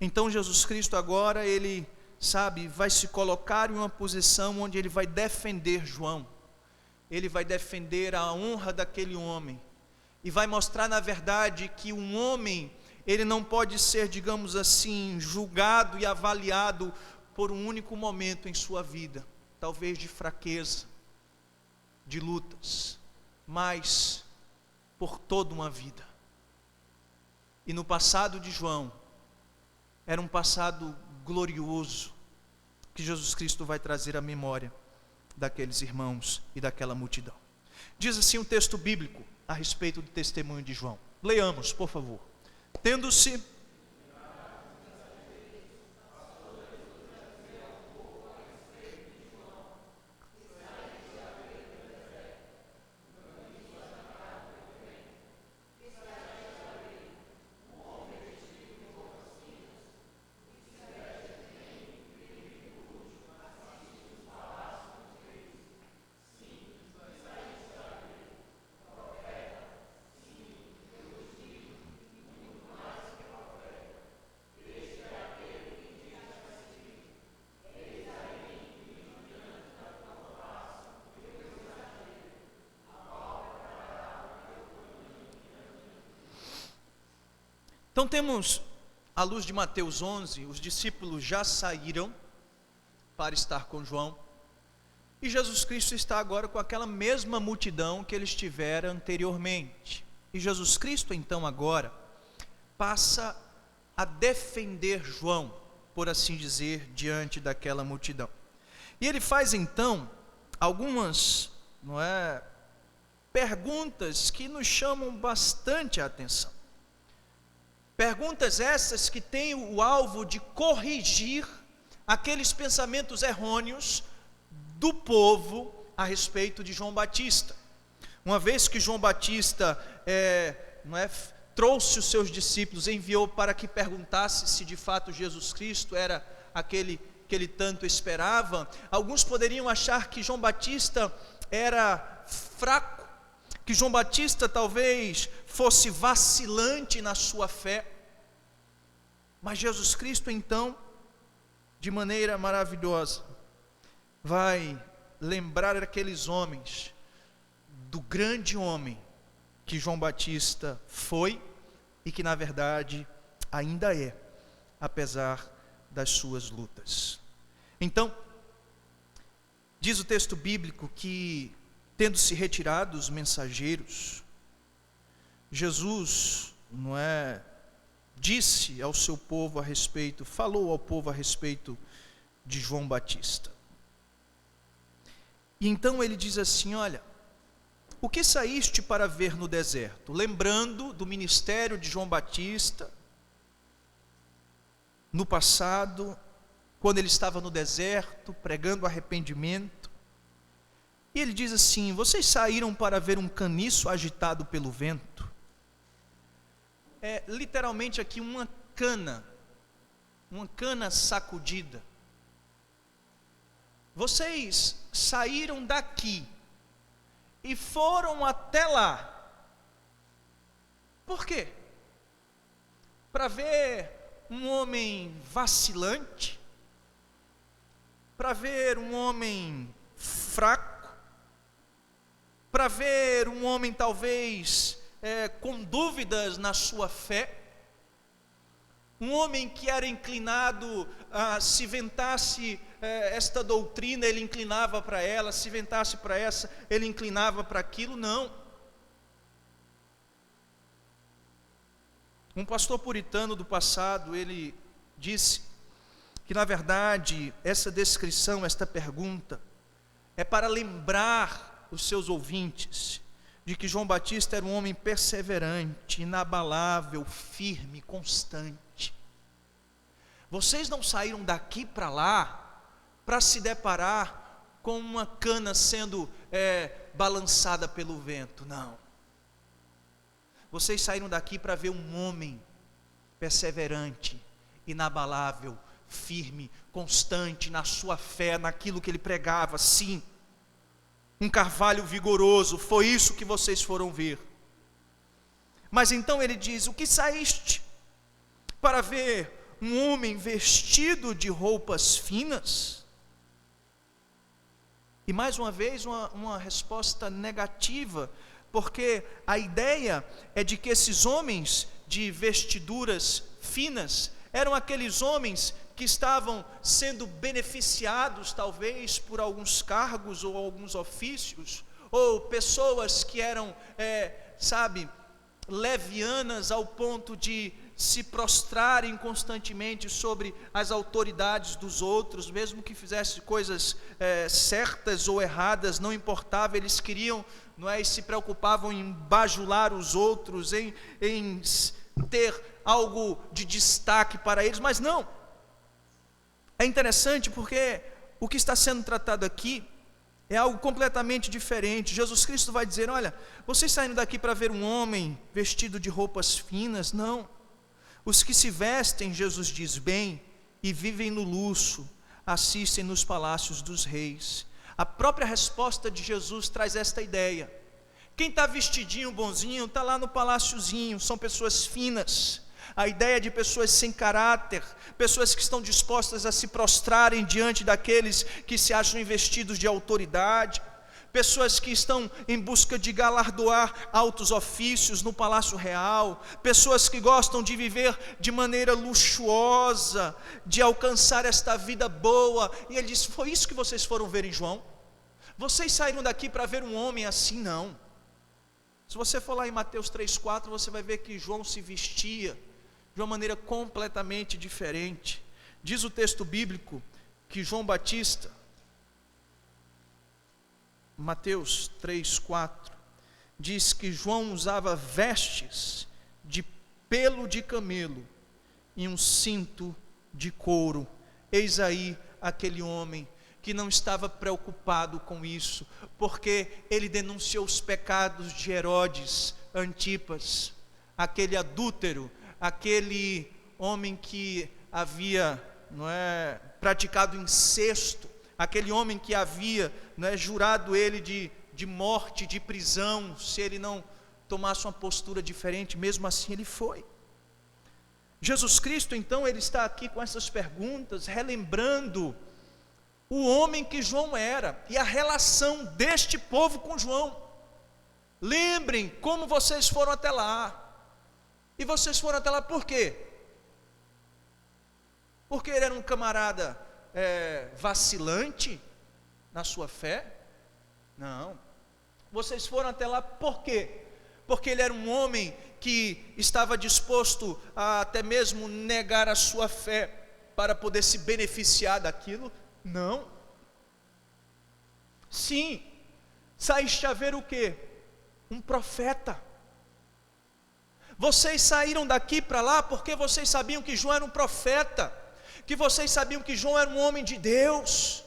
Speaker 1: Então Jesus Cristo agora, Ele, sabe, vai se colocar em uma posição onde Ele vai defender João, Ele vai defender a honra daquele homem, e vai mostrar na verdade que um homem, ele não pode ser, digamos assim, julgado e avaliado por um único momento em sua vida, talvez de fraqueza, de lutas, mas por toda uma vida. E no passado de João, era um passado glorioso, que Jesus Cristo vai trazer à memória daqueles irmãos e daquela multidão. Diz assim um texto bíblico a respeito do testemunho de João. Leiamos, por favor. Tendo-se Então temos, à luz de Mateus 11, os discípulos já saíram para estar com João, e Jesus Cristo está agora com aquela mesma multidão que ele estivera anteriormente. E Jesus Cristo então agora passa a defender João, por assim dizer, diante daquela multidão. E ele faz então algumas, perguntas que nos chamam bastante a atenção. Perguntas essas que têm o alvo de corrigir aqueles pensamentos errôneos do povo a respeito de João Batista. Uma vez que João Batista trouxe os seus discípulos, enviou para que perguntasse se de fato Jesus Cristo era aquele que ele tanto esperava, alguns poderiam achar que João Batista era fraco, que João Batista talvez fosse vacilante na sua fé, mas Jesus Cristo então, de maneira maravilhosa, vai lembrar aqueles homens do grande homem que João Batista foi e que na verdade ainda é, apesar das suas lutas. Então, diz o texto bíblico que, tendo se retirado os mensageiros, Jesus, disse ao seu povo falou ao povo a respeito de João Batista. E então ele diz assim: olha, o que saíste para ver no deserto? Lembrando do ministério de João Batista, no passado, quando ele estava no deserto, pregando arrependimento. E ele diz assim: vocês saíram para ver um caniço agitado pelo vento? É literalmente aqui uma cana sacudida. Vocês saíram daqui e foram até lá. Por quê? Para ver um homem vacilante? Para ver um homem fraco? Para ver um homem talvez com dúvidas na sua fé? Um homem que era inclinado a, se ventasse esta doutrina, ele inclinava para ela, se ventasse para essa, ele inclinava para aquilo? Não. Um pastor puritano do passado, ele disse que na verdade essa descrição, esta pergunta, é para lembrar os seus ouvintes de que João Batista era um homem perseverante, inabalável, firme, constante. Vocês não saíram daqui para lá para se deparar com uma cana sendo balançada pelo vento, não. Vocês saíram daqui para ver um homem perseverante, inabalável, firme, constante na sua fé, naquilo que ele pregava, sim. Um carvalho vigoroso, foi isso que vocês foram ver. Mas então ele diz: o que saíste para ver um homem vestido de roupas finas? E mais uma vez uma resposta negativa, porque a ideia é de que esses homens de vestiduras finas eram aqueles homens que estavam sendo beneficiados talvez por alguns cargos ou alguns ofícios, ou pessoas que eram, levianas ao ponto de se prostrarem constantemente sobre as autoridades dos outros, mesmo que fizesse coisas certas ou erradas, não importava, eles queriam, e se preocupavam em bajular os outros, em ter algo de destaque para eles, mas não. É interessante porque o que está sendo tratado aqui é algo completamente diferente. Jesus Cristo vai dizer: olha, vocês saíram daqui para ver um homem vestido de roupas finas? Não. Os que se vestem, Jesus diz, bem e vivem no luxo, assistem nos palácios dos reis. A própria resposta de Jesus traz esta ideia. Quem está vestidinho, bonzinho, está lá no paláciozinho, são pessoas finas. A ideia de pessoas sem caráter, pessoas que estão dispostas a se prostrarem diante daqueles que se acham investidos de autoridade, pessoas que estão em busca de galardoar altos ofícios no palácio real, pessoas que gostam de viver de maneira luxuosa, de alcançar esta vida boa. E ele diz: foi isso que vocês foram ver em João? Vocês saíram daqui para ver um homem assim? Não. Se você for lá em Mateus 3,4, você vai ver que João se vestia de uma maneira completamente diferente. Diz o texto bíblico que João Batista, Mateus 3,4, diz que João usava vestes de pelo de camelo e um cinto de couro. Eis aí aquele homem que não estava preocupado com isso, porque ele denunciou os pecados de Herodes Antipas, aquele adúltero, aquele homem que havia praticado incesto, aquele homem que havia jurado ele de morte, de prisão, se ele não tomasse uma postura diferente. Mesmo assim ele foi. Jesus Cristo então, ele está aqui com essas perguntas, relembrando o homem que João era e a relação deste povo com João. Lembrem como vocês foram até lá. E vocês foram até lá por quê? Porque ele era um camarada vacilante na sua fé? Não. Vocês foram até lá por quê? porque ele era um homem que estava disposto a até mesmo negar a sua fé para poder se beneficiar daquilo? Não. Sim, saíste a ver o quê? Um profeta. Vocês saíram daqui para lá porque vocês sabiam que João era um profeta, que vocês sabiam que João era um homem de Deus.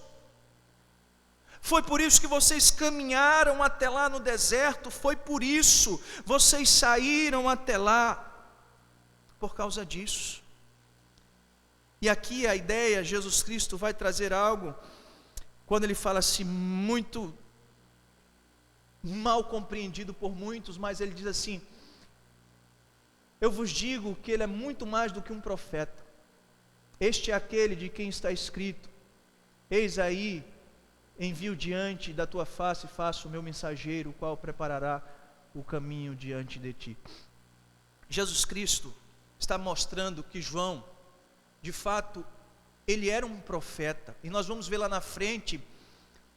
Speaker 1: Foi por isso que vocês caminharam até lá no deserto, foi por isso vocês saíram até lá, por causa disso. E aqui a ideia, Jesus Cristo vai trazer algo, quando ele fala assim, muito mal compreendido por muitos, mas ele diz assim: eu vos digo que ele é muito mais do que um profeta. Este é aquele de quem está escrito: eis aí, envio diante da tua face, faço o meu mensageiro, o qual preparará o caminho diante de ti. Jesus Cristo está mostrando que João, de fato, ele era um profeta, e nós vamos ver lá na frente,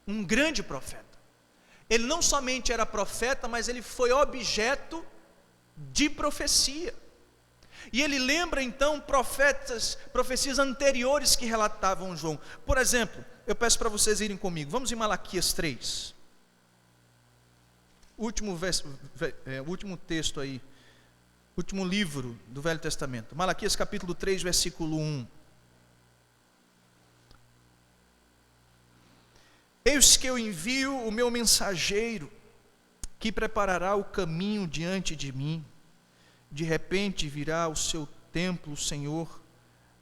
Speaker 1: um grande profeta. Ele não somente era profeta, mas ele foi objeto de profecia. E ele lembra então profecias anteriores que relatavam João. Por exemplo, eu peço para vocês irem comigo, vamos em Malaquias 3. Último texto aí, último livro do Velho Testamento. Malaquias capítulo 3, versículo 1. Eis que eu envio o meu mensageiro, que preparará o caminho diante de mim. De repente virá ao seu templo o Senhor,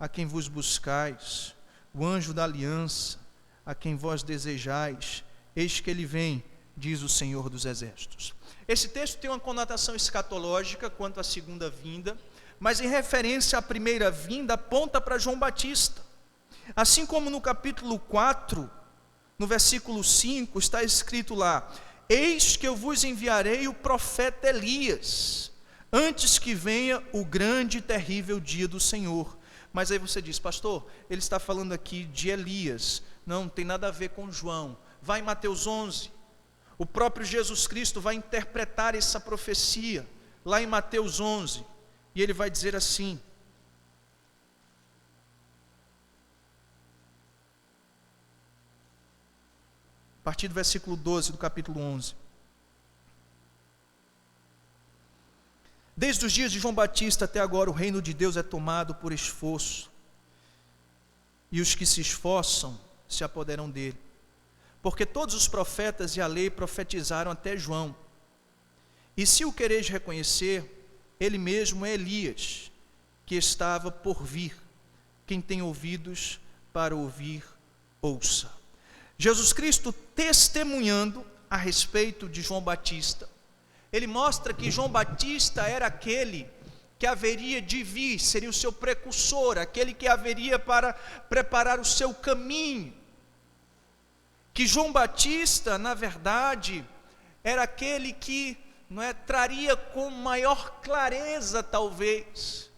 Speaker 1: a quem vos buscais, o anjo da aliança, a quem vós desejais. Eis que ele vem, diz o Senhor dos Exércitos. Esse texto tem uma conotação escatológica quanto à segunda vinda, mas em referência à primeira vinda aponta para João Batista. Assim como no capítulo 4, no versículo 5, está escrito lá: eis que eu vos enviarei o profeta Elias, antes que venha o grande e terrível dia do Senhor. Mas aí você diz: pastor, ele está falando aqui de Elias. Não tem nada a ver com João. Vai em Mateus 11, o próprio Jesus Cristo vai interpretar essa profecia, lá em Mateus 11, e ele vai dizer assim: a partir do versículo 12 do capítulo 11. Desde os dias de João Batista até agora, o reino de Deus é tomado por esforço, e os que se esforçam se apoderam dele. Porque todos os profetas e a lei profetizaram até João. E se o quereis reconhecer, ele mesmo é Elias, que estava por vir. Quem tem ouvidos para ouvir, ouça. Jesus Cristo, testemunhando a respeito de João Batista, ele mostra que João Batista era aquele que haveria de vir, seria o seu precursor, aquele que haveria para preparar o seu caminho. Que João Batista, na verdade, era aquele que traria com maior clareza, talvez,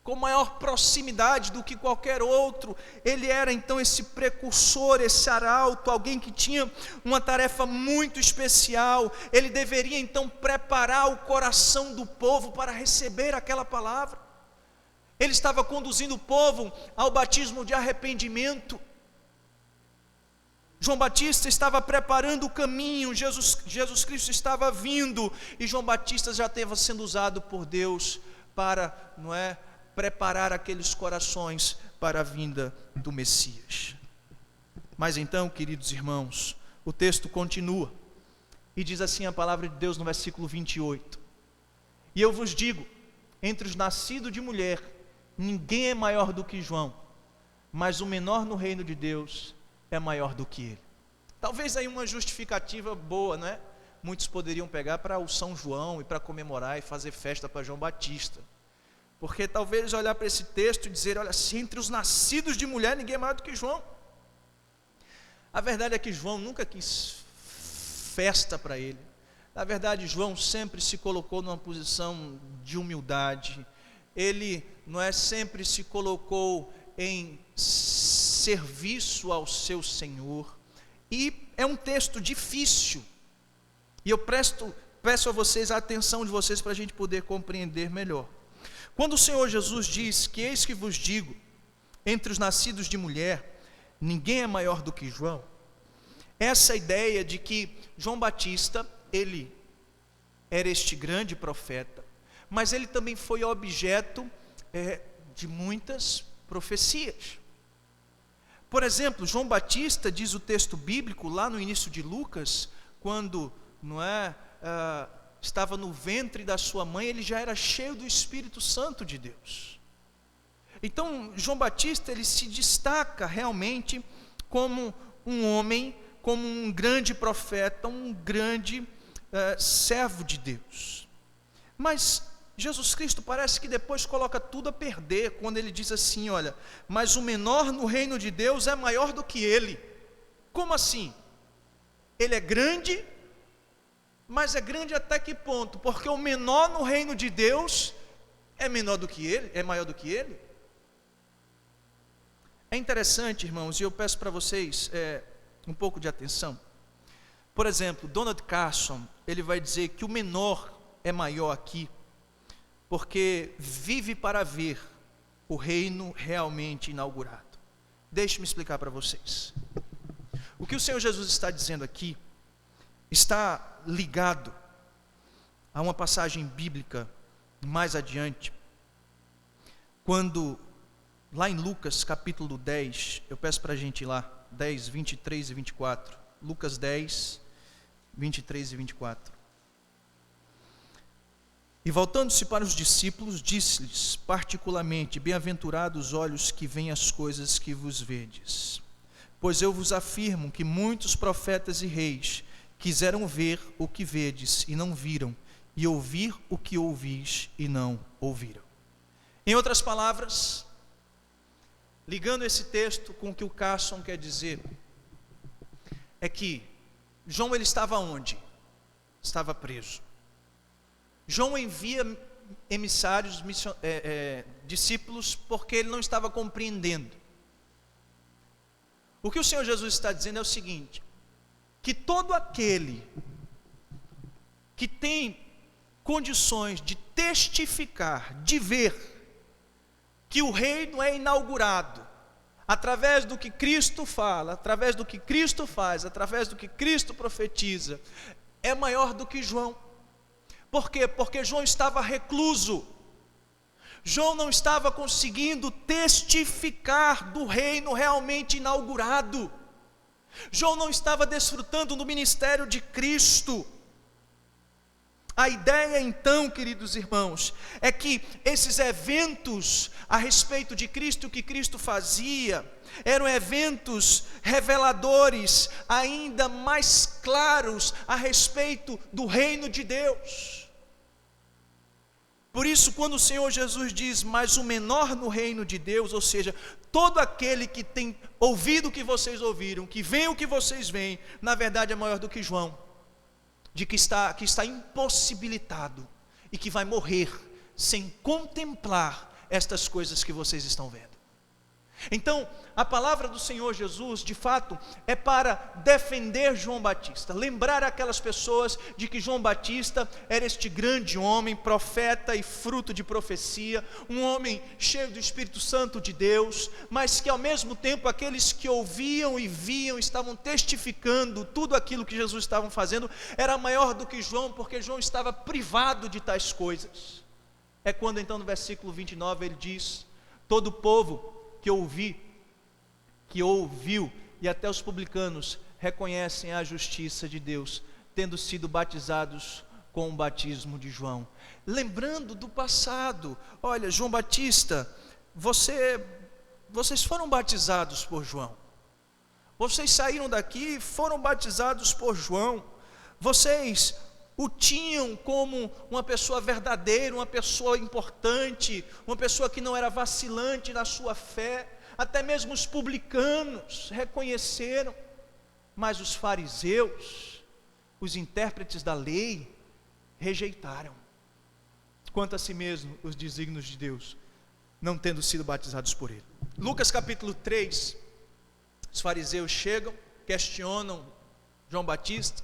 Speaker 1: com maior proximidade do que qualquer outro. Ele era então esse precursor, esse arauto, alguém que tinha uma tarefa muito especial. Ele deveria então preparar o coração do povo para receber aquela palavra. Ele estava conduzindo o povo ao batismo de arrependimento. João Batista estava preparando o caminho, Jesus Cristo estava vindo, e João Batista já estava sendo usado por Deus para, preparar aqueles corações para a vinda do Messias. Mas então, queridos irmãos, o texto continua, e diz assim a palavra de Deus no versículo 28. E eu vos digo, entre os nascidos de mulher, ninguém é maior do que João, mas o menor no reino de Deus é maior do que ele. Talvez aí uma justificativa boa, Muitos poderiam pegar para o São João e para comemorar e fazer festa para João Batista. Porque talvez olhar para esse texto e dizer: olha, se entre os nascidos de mulher ninguém é maior do que João. A verdade é que João nunca quis festa para ele. Na verdade, João sempre se colocou numa posição de humildade. Ele sempre se colocou em serviço ao seu Senhor. E é um texto difícil. E eu presto peço a vocês a atenção de vocês para a gente poder compreender melhor. Quando o Senhor Jesus diz que eis que vos digo, entre os nascidos de mulher, ninguém é maior do que João, essa ideia de que João Batista, ele era este grande profeta, mas ele também foi objeto de muitas profecias. Por exemplo, João Batista, diz o texto bíblico, lá no início de Lucas, quando estava no ventre da sua mãe, ele já era cheio do Espírito Santo de Deus. Então, João Batista, ele se destaca realmente como um homem, como um grande profeta, um grande servo de Deus. Mas Jesus Cristo parece que depois coloca tudo a perder, quando ele diz assim, olha, mas o menor no reino de Deus é maior do que ele. Como assim? Ele é grande, mas é grande até que ponto? Porque o menor no reino de Deus é menor do que ele, é maior do que ele. É interessante, irmãos, e eu peço para vocês um pouco de atenção. Por exemplo, Donald Carson, ele vai dizer que o menor é maior aqui, porque vive para ver o reino realmente inaugurado. Deixe-me explicar para vocês. O que o Senhor Jesus está dizendo aqui está ligado a uma passagem bíblica mais adiante, quando lá em Lucas capítulo 10, eu peço para a gente ir lá, 10, 23 e 24, Lucas 10, 23 e 24. E voltando-se para os discípulos, disse-lhes particularmente, bem-aventurados os olhos que veem as coisas que vos vedes. Pois eu vos afirmo que muitos profetas e reis quiseram ver o que vedes e não viram, e ouvir o que ouvis e não ouviram. Em outras palavras, ligando esse texto com o que o Carson quer dizer, é que João, ele estava onde? Estava preso. João envia emissários, discípulos, porque ele não estava compreendendo. O que o Senhor Jesus está dizendo é o seguinte, que todo aquele que tem condições de testificar, de ver que o reino é inaugurado, através do que Cristo fala, através do que Cristo faz, através do que Cristo profetiza, é maior do que João. Por quê? Porque João estava recluso. João não estava conseguindo testificar do reino realmente inaugurado. João não estava desfrutando do ministério de Cristo. A ideia então, queridos irmãos, é que esses eventos a respeito de Cristo, o que Cristo fazia, eram eventos reveladores, ainda mais claros a respeito do reino de Deus. Por isso, quando o Senhor Jesus diz, mas o menor no reino de Deus, ou seja, todo aquele que tem ouvido o que vocês ouviram, que vê o que vocês veem, na verdade é maior do que João, de que está impossibilitado e que vai morrer sem contemplar estas coisas que vocês estão vendo. Então, a palavra do Senhor Jesus, de fato, é para defender João Batista, lembrar aquelas pessoas de que João Batista era este grande homem, profeta e fruto de profecia, um homem cheio do Espírito Santo de Deus, mas que ao mesmo tempo aqueles que ouviam e viam, estavam testificando tudo aquilo que Jesus estava fazendo, era maior do que João, porque João estava privado de tais coisas. É quando então no versículo 29 ele diz, todo o povo que ouviu, e até os publicanos reconhecem a justiça de Deus, tendo sido batizados com o batismo de João. Lembrando do passado, olha, João Batista, vocês foram batizados por João. Vocês saíram daqui e foram batizados por João. Vocês o tinham como uma pessoa verdadeira, uma pessoa importante, uma pessoa que não era vacilante na sua fé. Até mesmo os publicanos reconheceram, mas os fariseus, os intérpretes da lei, rejeitaram. Quanto a si mesmo, os desígnios de Deus, não tendo sido batizados por ele. Lucas capítulo 3, os fariseus chegam, questionam João Batista,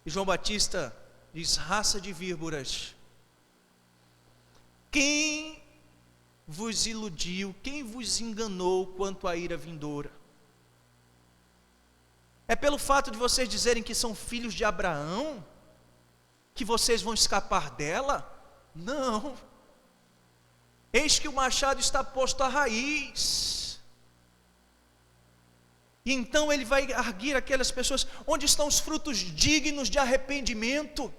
Speaker 1: e João Batista diz: raça de víboras, quem vos iludiu, quem vos enganou quanto à ira vindoura? É pelo fato de vocês dizerem que são filhos de Abraão, que vocês vão escapar dela? Não. Eis que o machado está posto à raiz. E então ele vai arguir aquelas pessoas: onde estão os frutos dignos de arrependimento?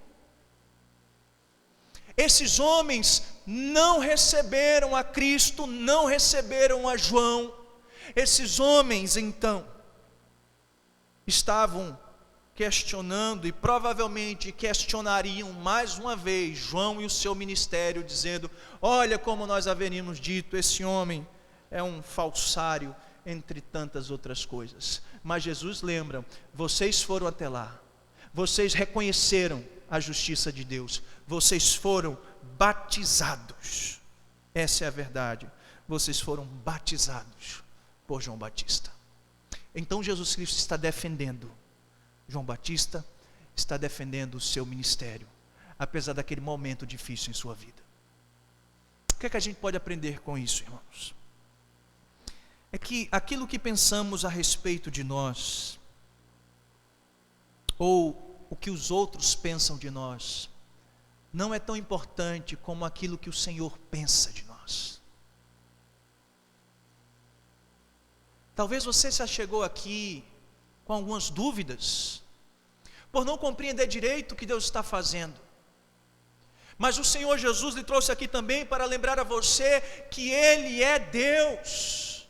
Speaker 1: Esses homens não receberam a Cristo, não receberam a João. Esses homens então estavam questionando, e provavelmente questionariam mais uma vez João e o seu ministério, dizendo: olha, como nós haveríamos dito, esse homem é um falsário, entre tantas outras coisas. Mas Jesus lembra: vocês foram até lá, vocês reconheceram a justiça de Deus, vocês foram batizados. Essa é a verdade. Vocês foram batizados por João Batista. Então Jesus Cristo está defendendo João Batista, está defendendo o seu ministério, apesar daquele momento difícil em sua vida. O que é que a gente pode aprender com isso, irmãos? É que aquilo que pensamos a respeito de nós, ou o que os outros pensam de nós, não é tão importante como aquilo que o Senhor pensa de nós. Talvez você já chegou aqui com algumas dúvidas, por não compreender direito o que Deus está fazendo. Mas o Senhor Jesus lhe trouxe aqui também para lembrar a você que Ele é Deus,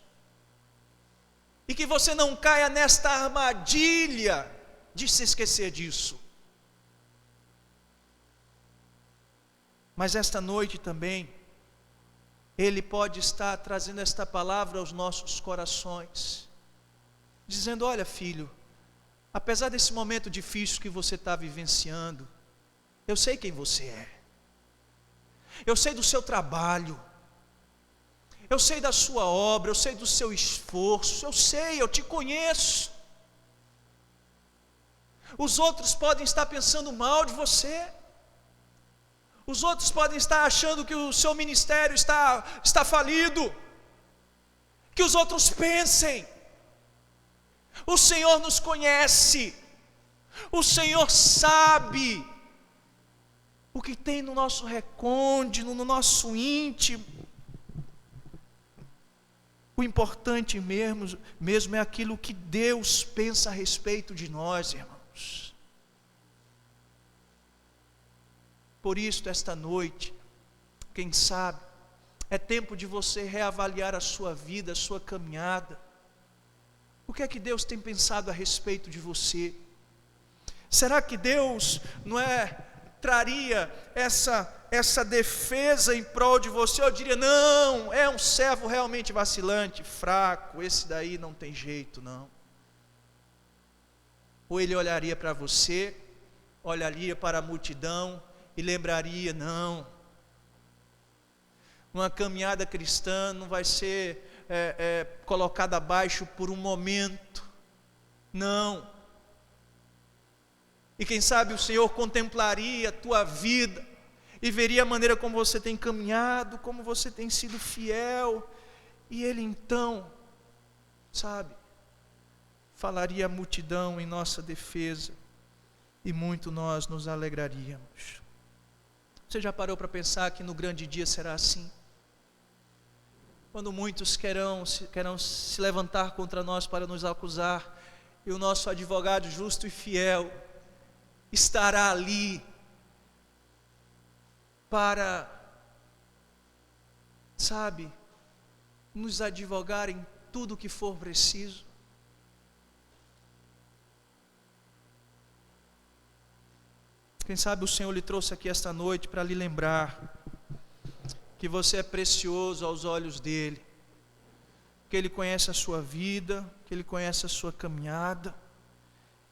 Speaker 1: e que você não caia nesta armadilha de se esquecer disso. Mas esta noite também, Ele pode estar trazendo esta palavra aos nossos corações, dizendo: olha, filho, apesar desse momento difícil que você está vivenciando, eu sei quem você é, eu sei do seu trabalho, eu sei da sua obra, eu sei do seu esforço, eu te conheço. Os outros podem estar pensando mal de você, os outros podem estar achando que o seu ministério está falido, que os outros pensem. O Senhor nos conhece, o Senhor sabe o que tem no nosso recôndito, no nosso íntimo. O importante mesmo é aquilo que Deus pensa a respeito de nós, irmãos. Por isso, esta noite, quem sabe, é tempo de você reavaliar a sua vida, a sua caminhada. O que é que Deus tem pensado a respeito de você? Será que Deus traria essa defesa em prol de você? Eu diria: não, é um servo realmente vacilante, fraco, esse daí não tem jeito, não. Ou Ele olharia para você, olharia para a multidão e lembraria: não, uma caminhada cristã não vai ser colocada abaixo por um momento, não. E quem sabe o Senhor contemplaria a tua vida e veria a maneira como você tem caminhado, como você tem sido fiel, e Ele então, falaria à multidão em nossa defesa, e muito nós nos alegraríamos. Você já parou para pensar que no grande dia será assim? Quando muitos querão se levantar contra nós para nos acusar, e o nosso advogado justo e fiel estará ali para, nos advogar em tudo o que for preciso. Quem sabe o Senhor lhe trouxe aqui esta noite para lhe lembrar que você é precioso aos olhos dEle, que Ele conhece a sua vida, que Ele conhece a sua caminhada,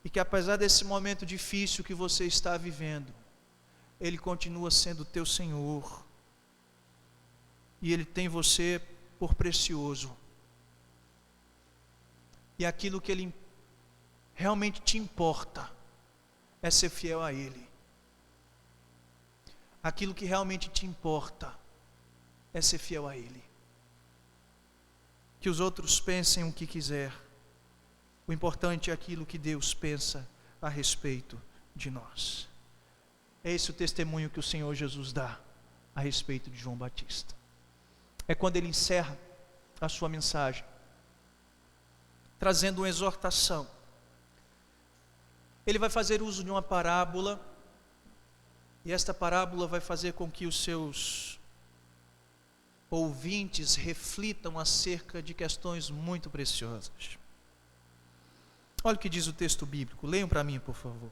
Speaker 1: e que apesar desse momento difícil que você está vivendo, Ele continua sendo teu Senhor, e Ele tem você por precioso, e aquilo que Ele realmente te importa é ser fiel a Ele. aquilo que realmente te importa é ser fiel a Ele. Que os outros pensem o que quiser, o importante é aquilo que Deus pensa a respeito de nós. É esse o testemunho que o Senhor Jesus dá a respeito de João Batista. É quando ele encerra a sua mensagem, trazendo uma exortação. Ele vai fazer uso de uma parábola, e esta parábola vai fazer com que os seus ouvintes reflitam acerca de questões muito preciosas. Olha o que diz o texto bíblico, leiam para mim, por favor.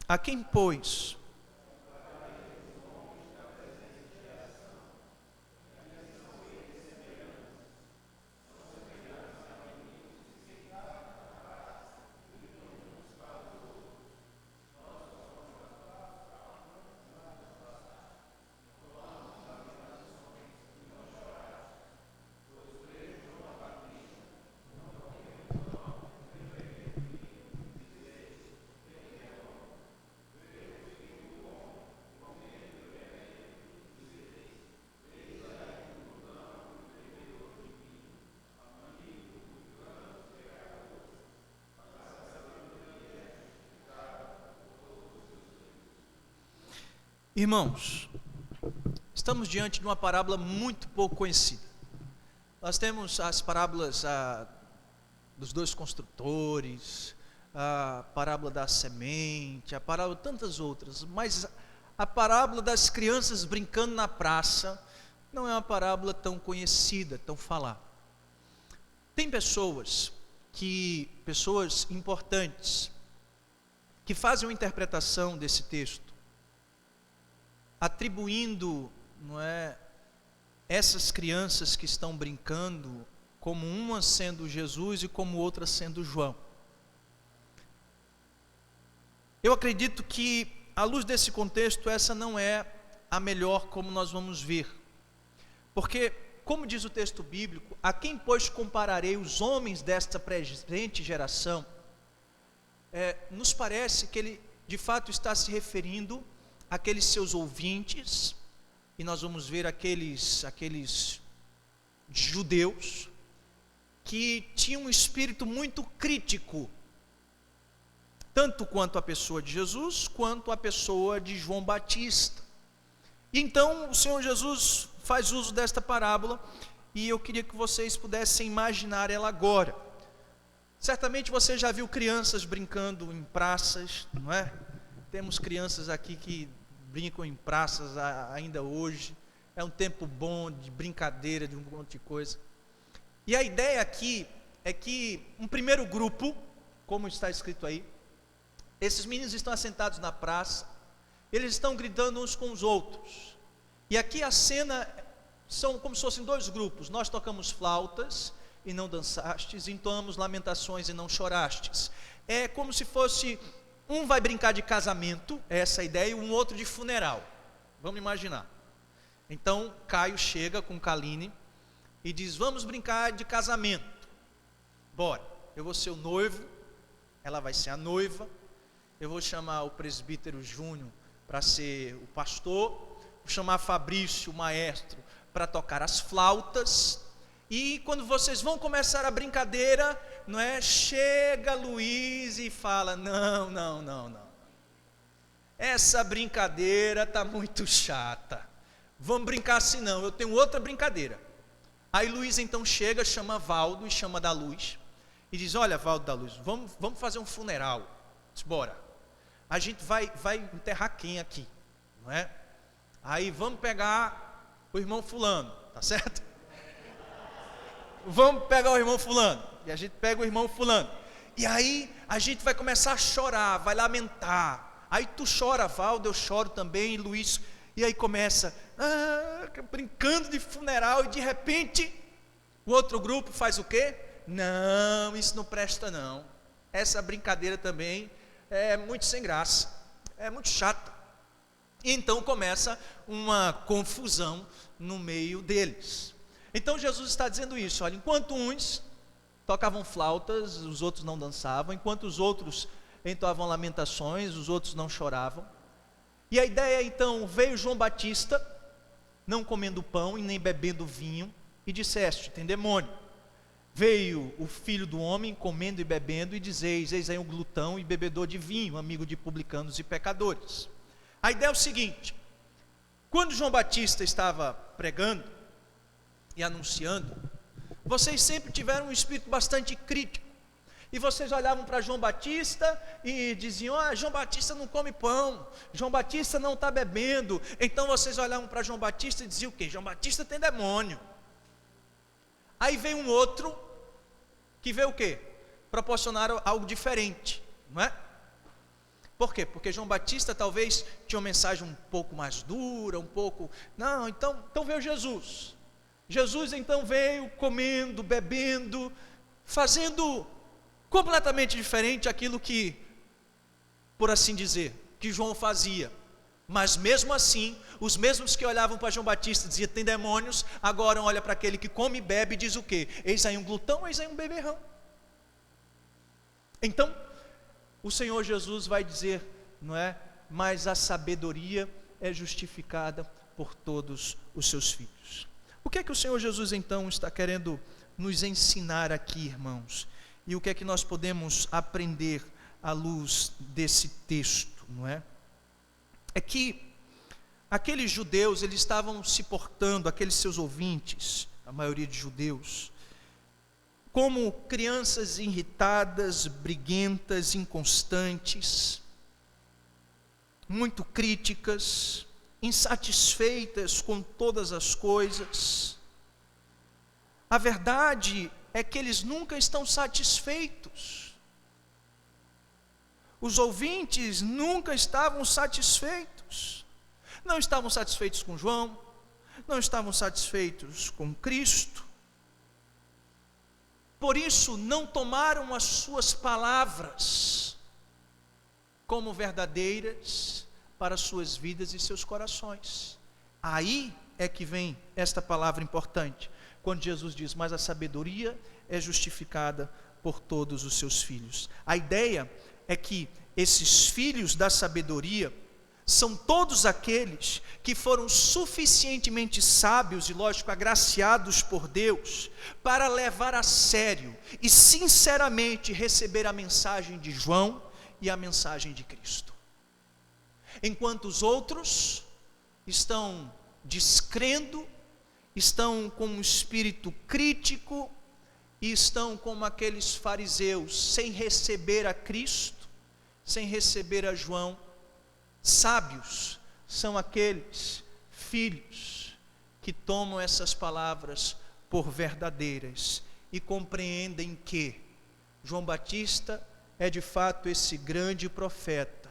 Speaker 1: A quem, pois, irmãos, estamos diante de uma parábola muito pouco conhecida. Nós temos as parábolas dos dois construtores, a parábola da semente, a parábola de tantas outras, mas a parábola das crianças brincando na praça não é uma parábola tão conhecida, tão falada. Tem pessoas importantes, que fazem uma interpretação desse texto, atribuindo, essas crianças que estão brincando, como uma sendo Jesus e como outra sendo João. Eu acredito que, à luz desse contexto, essa não é a melhor como nós vamos ver. Porque, como diz o texto bíblico, a quem, pois, compararei os homens desta presente geração, nos parece que ele, de fato, está se referindo àqueles seus ouvintes, e nós vamos ver aqueles judeus, que tinham um espírito muito crítico, tanto quanto a pessoa de Jesus, quanto a pessoa de João Batista. E então o Senhor Jesus faz uso desta parábola, e eu queria que vocês pudessem imaginar ela agora. Certamente você já viu crianças brincando em praças, não é? Temos crianças aqui que brincam em praças ainda hoje. É um tempo bom de brincadeira, de um monte de coisa. E a ideia aqui é que um primeiro grupo, como está escrito aí, esses meninos estão assentados na praça, eles estão gritando uns com os outros. E aqui a cena são como se fossem dois grupos. Nós tocamos flautas e não dançastes, entoamos lamentações e não chorastes. É como se fosse, um vai brincar de casamento, é essa a ideia, e um outro de funeral. Vamos imaginar. Então Caio chega com Kaline e diz: vamos brincar de casamento. Bora, eu vou ser o noivo, ela vai ser a noiva, eu vou chamar o presbítero Júnior para ser o pastor, vou chamar Fabrício, o maestro, para tocar as flautas. E quando vocês vão começar a brincadeira, não é? Chega Luiz e fala: não. Essa brincadeira está muito chata. Vamos brincar assim não, eu tenho outra brincadeira. Aí Luiz então chega, chama Valdo e chama da Luz. E diz: olha, Valdo da Luz, vamos fazer um funeral. Diz: bora. A gente vai enterrar quem aqui? Não é? Aí vamos pegar o irmão fulano, tá certo? Vamos pegar o irmão fulano. E a gente pega o irmão fulano. E aí a gente vai começar a chorar, vai lamentar. Aí tu chora, Valdo, eu choro também, Luiz. E aí começa, brincando de funeral, e de repente, o outro grupo faz o quê? Não, isso não presta não. Essa brincadeira também é muito sem graça, é muito chata. E então começa uma confusão no meio deles. Então Jesus está dizendo isso: olha, enquanto uns tocavam flautas, os outros não dançavam, enquanto os outros entoavam lamentações, os outros não choravam. E a ideia então, veio João Batista, não comendo pão e nem bebendo vinho, e disseste, tem demônio. Veio o Filho do Homem comendo e bebendo, e dizeis, eis aí um glutão e bebedor de vinho, amigo de publicanos e pecadores. A ideia é o seguinte: quando João Batista estava pregando e anunciando, vocês sempre tiveram um espírito bastante crítico, e vocês olhavam para João Batista e diziam, João Batista não come pão, João Batista não está bebendo. Então vocês olhavam para João Batista e diziam o quê? João Batista tem demônio. Aí veio um outro, que veio o quê? Proporcionar algo diferente, não é? Por quê? Porque João Batista talvez tinha uma mensagem um pouco mais dura, um pouco... Não, então veio Jesus. Jesus então veio comendo, bebendo, fazendo completamente diferente aquilo que, por assim dizer, que João fazia. Mas mesmo assim, os mesmos que olhavam para João Batista e diziam, tem demônios, agora olha para aquele que come e bebe e diz o quê? Eis aí um glutão, eis aí um beberrão. Então, o Senhor Jesus vai dizer, não é? Mas a sabedoria é justificada por todos os seus filhos. O que é que o Senhor Jesus então está querendo nos ensinar aqui, irmãos? E o que é que nós podemos aprender à luz desse texto, não é? É que aqueles judeus, eles estavam se portando, aqueles seus ouvintes, a maioria de judeus, como crianças irritadas, briguentas, inconstantes, muito críticas, insatisfeitas com todas as coisas. A verdade é que eles nunca estão satisfeitos. Os ouvintes nunca estavam satisfeitos. Não estavam satisfeitos com João, não estavam satisfeitos com Cristo. Por isso não tomaram as suas palavras como verdadeiras para suas vidas e seus corações. Aí é que vem esta palavra importante, quando Jesus diz, mas a sabedoria é justificada por todos os seus filhos. A ideia é que esses filhos da sabedoria são todos aqueles que foram suficientemente sábios e, lógico, agraciados por Deus para levar a sério e sinceramente receber a mensagem de João e a mensagem de Cristo. Enquanto os outros estão descrendo, estão com um espírito crítico e estão como aqueles fariseus, sem receber a Cristo, sem receber a João. Sábios são aqueles filhos que tomam essas palavras por verdadeiras e compreendem que João Batista é de fato esse grande profeta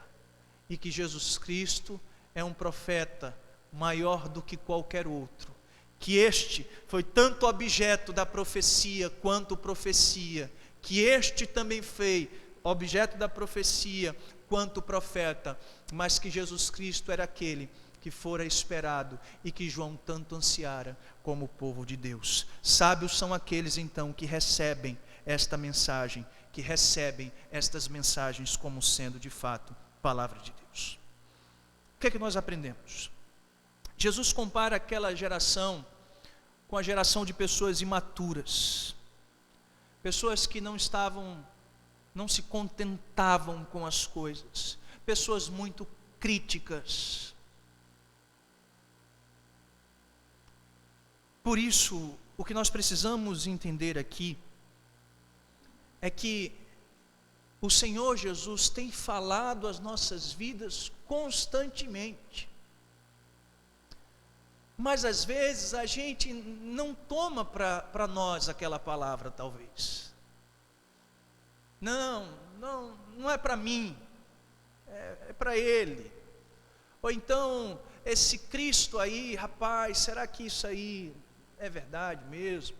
Speaker 1: e que Jesus Cristo é um profeta maior do que qualquer outro, que este foi tanto objeto da profecia quanto profecia, que este também foi objeto da profecia quanto profeta, mas que Jesus Cristo era aquele que fora esperado e que João tanto ansiara como o povo de Deus. Sábios são aqueles então que recebem esta mensagem, que recebem estas mensagens como sendo de fato palavra de Deus. O que é que nós aprendemos? Jesus compara aquela geração com a geração de pessoas imaturas, pessoas que não se contentavam com as coisas, pessoas muito críticas. Por isso, o que nós precisamos entender aqui é que o Senhor Jesus tem falado às nossas vidas constantemente, mas às vezes a gente não toma para nós aquela palavra, talvez. Não é para mim, é para Ele. Ou então, esse Cristo aí, rapaz, será que isso aí é verdade mesmo?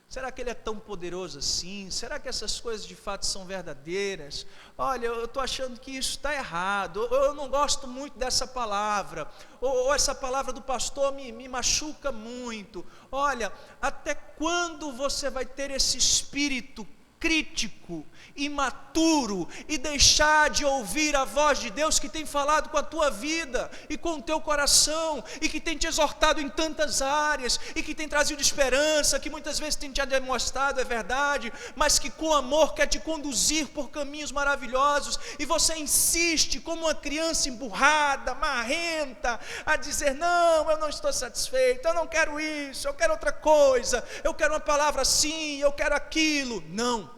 Speaker 1: Será que Ele é tão poderoso assim? Será que essas coisas de fato são verdadeiras? Olha, eu estou achando que isso está errado, ou eu não gosto muito dessa palavra, ou essa palavra do pastor me machuca muito. Olha, até quando você vai ter esse espírito crítico, imaturo e deixar de ouvir a voz de Deus que tem falado com a tua vida e com o teu coração e que tem te exortado em tantas áreas e que tem trazido esperança, que muitas vezes tem te demonstrado é verdade, mas que com amor quer te conduzir por caminhos maravilhosos, e você insiste como uma criança emburrada, marrenta, a dizer: não, eu não estou satisfeito, eu não quero isso, eu quero outra coisa, eu quero uma palavra assim, eu quero aquilo. Não.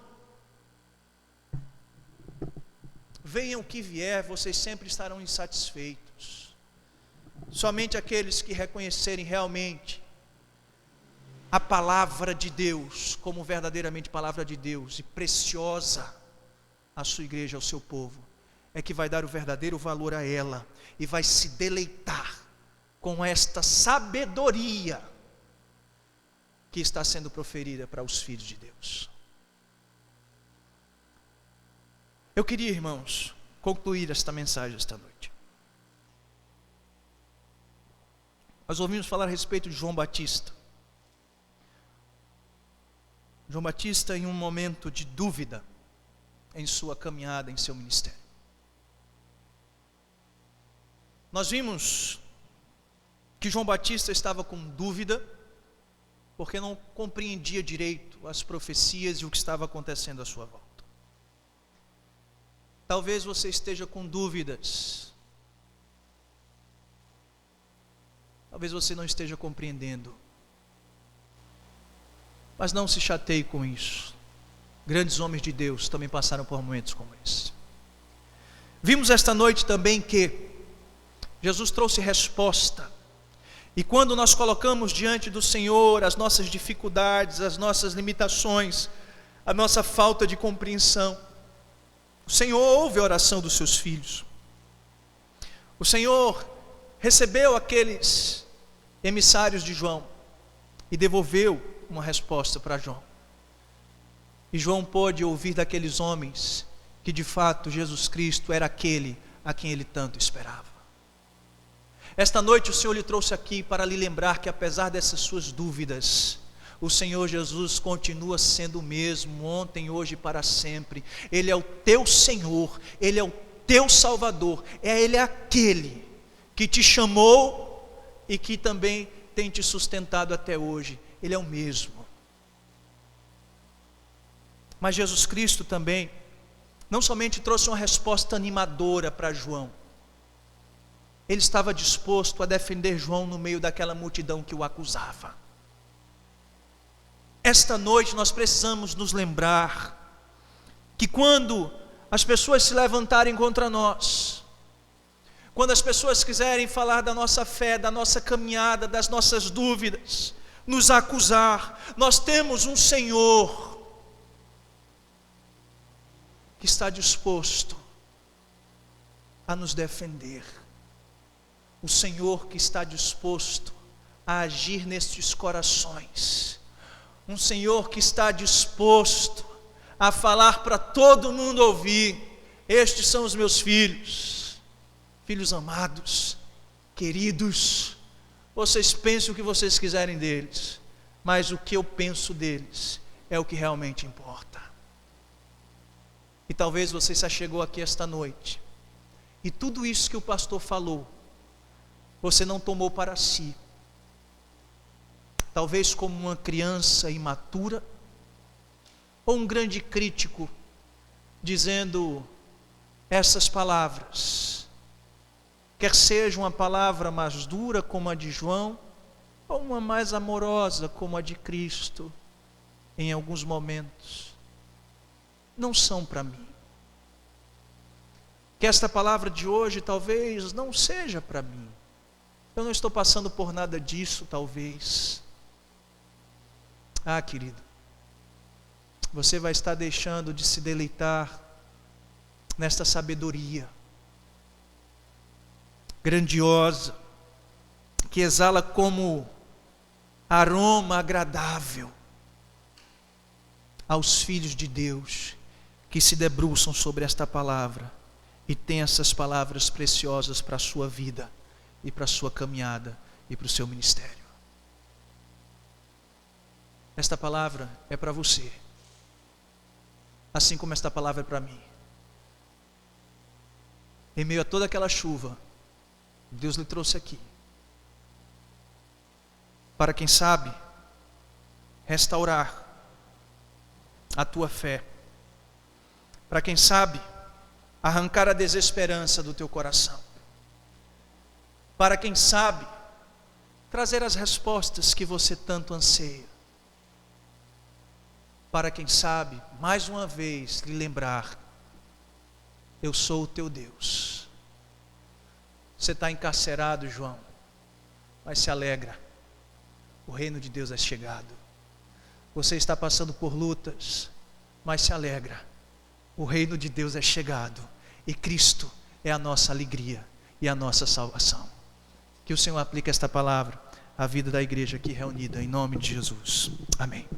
Speaker 1: Venha o que vier, vocês sempre estarão insatisfeitos. Somente aqueles que reconhecerem realmente a palavra de Deus como verdadeiramente palavra de Deus e preciosa à sua igreja, ao seu povo, é que vai dar o verdadeiro valor a ela e vai se deleitar com esta sabedoria que está sendo proferida para os filhos de Deus. Eu queria, irmãos, concluir esta mensagem esta noite. Nós ouvimos falar a respeito de João Batista. João Batista em um momento de dúvida em sua caminhada, em seu ministério. Nós vimos que João Batista estava com dúvida, porque não compreendia direito as profecias e o que estava acontecendo à sua volta. Talvez você esteja com dúvidas. Talvez você não esteja compreendendo. Mas não se chateie com isso. Grandes homens de Deus também passaram por momentos como esse. Vimos esta noite também que Jesus trouxe resposta. E quando nós colocamos diante do Senhor as nossas dificuldades, as nossas limitações, a nossa falta de compreensão, o Senhor ouve a oração dos seus filhos. O Senhor recebeu aqueles emissários de João e devolveu uma resposta para João. E João pôde ouvir daqueles homens que de fato Jesus Cristo era aquele a quem ele tanto esperava. Esta noite o Senhor lhe trouxe aqui para lhe lembrar que apesar dessas suas dúvidas, o Senhor Jesus continua sendo o mesmo, ontem, hoje e para sempre. Ele é o teu Senhor, Ele é o teu Salvador, Ele é aquele que te chamou e que também tem te sustentado até hoje. Ele é o mesmo. Mas Jesus Cristo também, não somente trouxe uma resposta animadora para João, Ele estava disposto a defender João no meio daquela multidão que o acusava. Esta noite nós precisamos nos lembrar que quando as pessoas se levantarem contra nós, quando as pessoas quiserem falar da nossa fé, da nossa caminhada, das nossas dúvidas, nos acusar, nós temos um Senhor que está disposto a nos defender. O Senhor que está disposto a agir nestes corações. Um Senhor que está disposto a falar para todo mundo ouvir: estes são os meus filhos, filhos amados, queridos. Vocês pensem o que vocês quiserem deles, mas o que eu penso deles é o que realmente importa. E talvez você já chegou aqui esta noite, e tudo isso que o pastor falou, você não tomou para si. Talvez como uma criança imatura, ou um grande crítico, dizendo essas palavras, quer seja uma palavra mais dura como a de João, ou uma mais amorosa como a de Cristo, em alguns momentos, não são para mim. Que esta palavra de hoje talvez não seja para mim. Eu não estou passando por nada disso, talvez. Ah, querido, você vai estar deixando de se deleitar nesta sabedoria grandiosa, que exala como aroma agradável aos filhos de Deus, que se debruçam sobre esta palavra e têm essas palavras preciosas para a sua vida e para a sua caminhada e para o seu ministério. Esta palavra é para você. assim como esta palavra é para mim. Em meio a toda aquela chuva, Deus lhe trouxe aqui, para quem sabe, restaurar a tua fé, para quem sabe, arrancar a desesperança do teu coração, para quem sabe, trazer as respostas que você tanto anseia, para quem sabe, mais uma vez, lhe lembrar: eu sou o teu Deus. Você está encarcerado, João, mas se alegra, o reino de Deus é chegado. Você está passando por lutas, mas se alegra, o reino de Deus é chegado, e Cristo é a nossa alegria e a nossa salvação. Que o Senhor aplique esta palavra à vida da igreja aqui reunida, em nome de Jesus. Amém.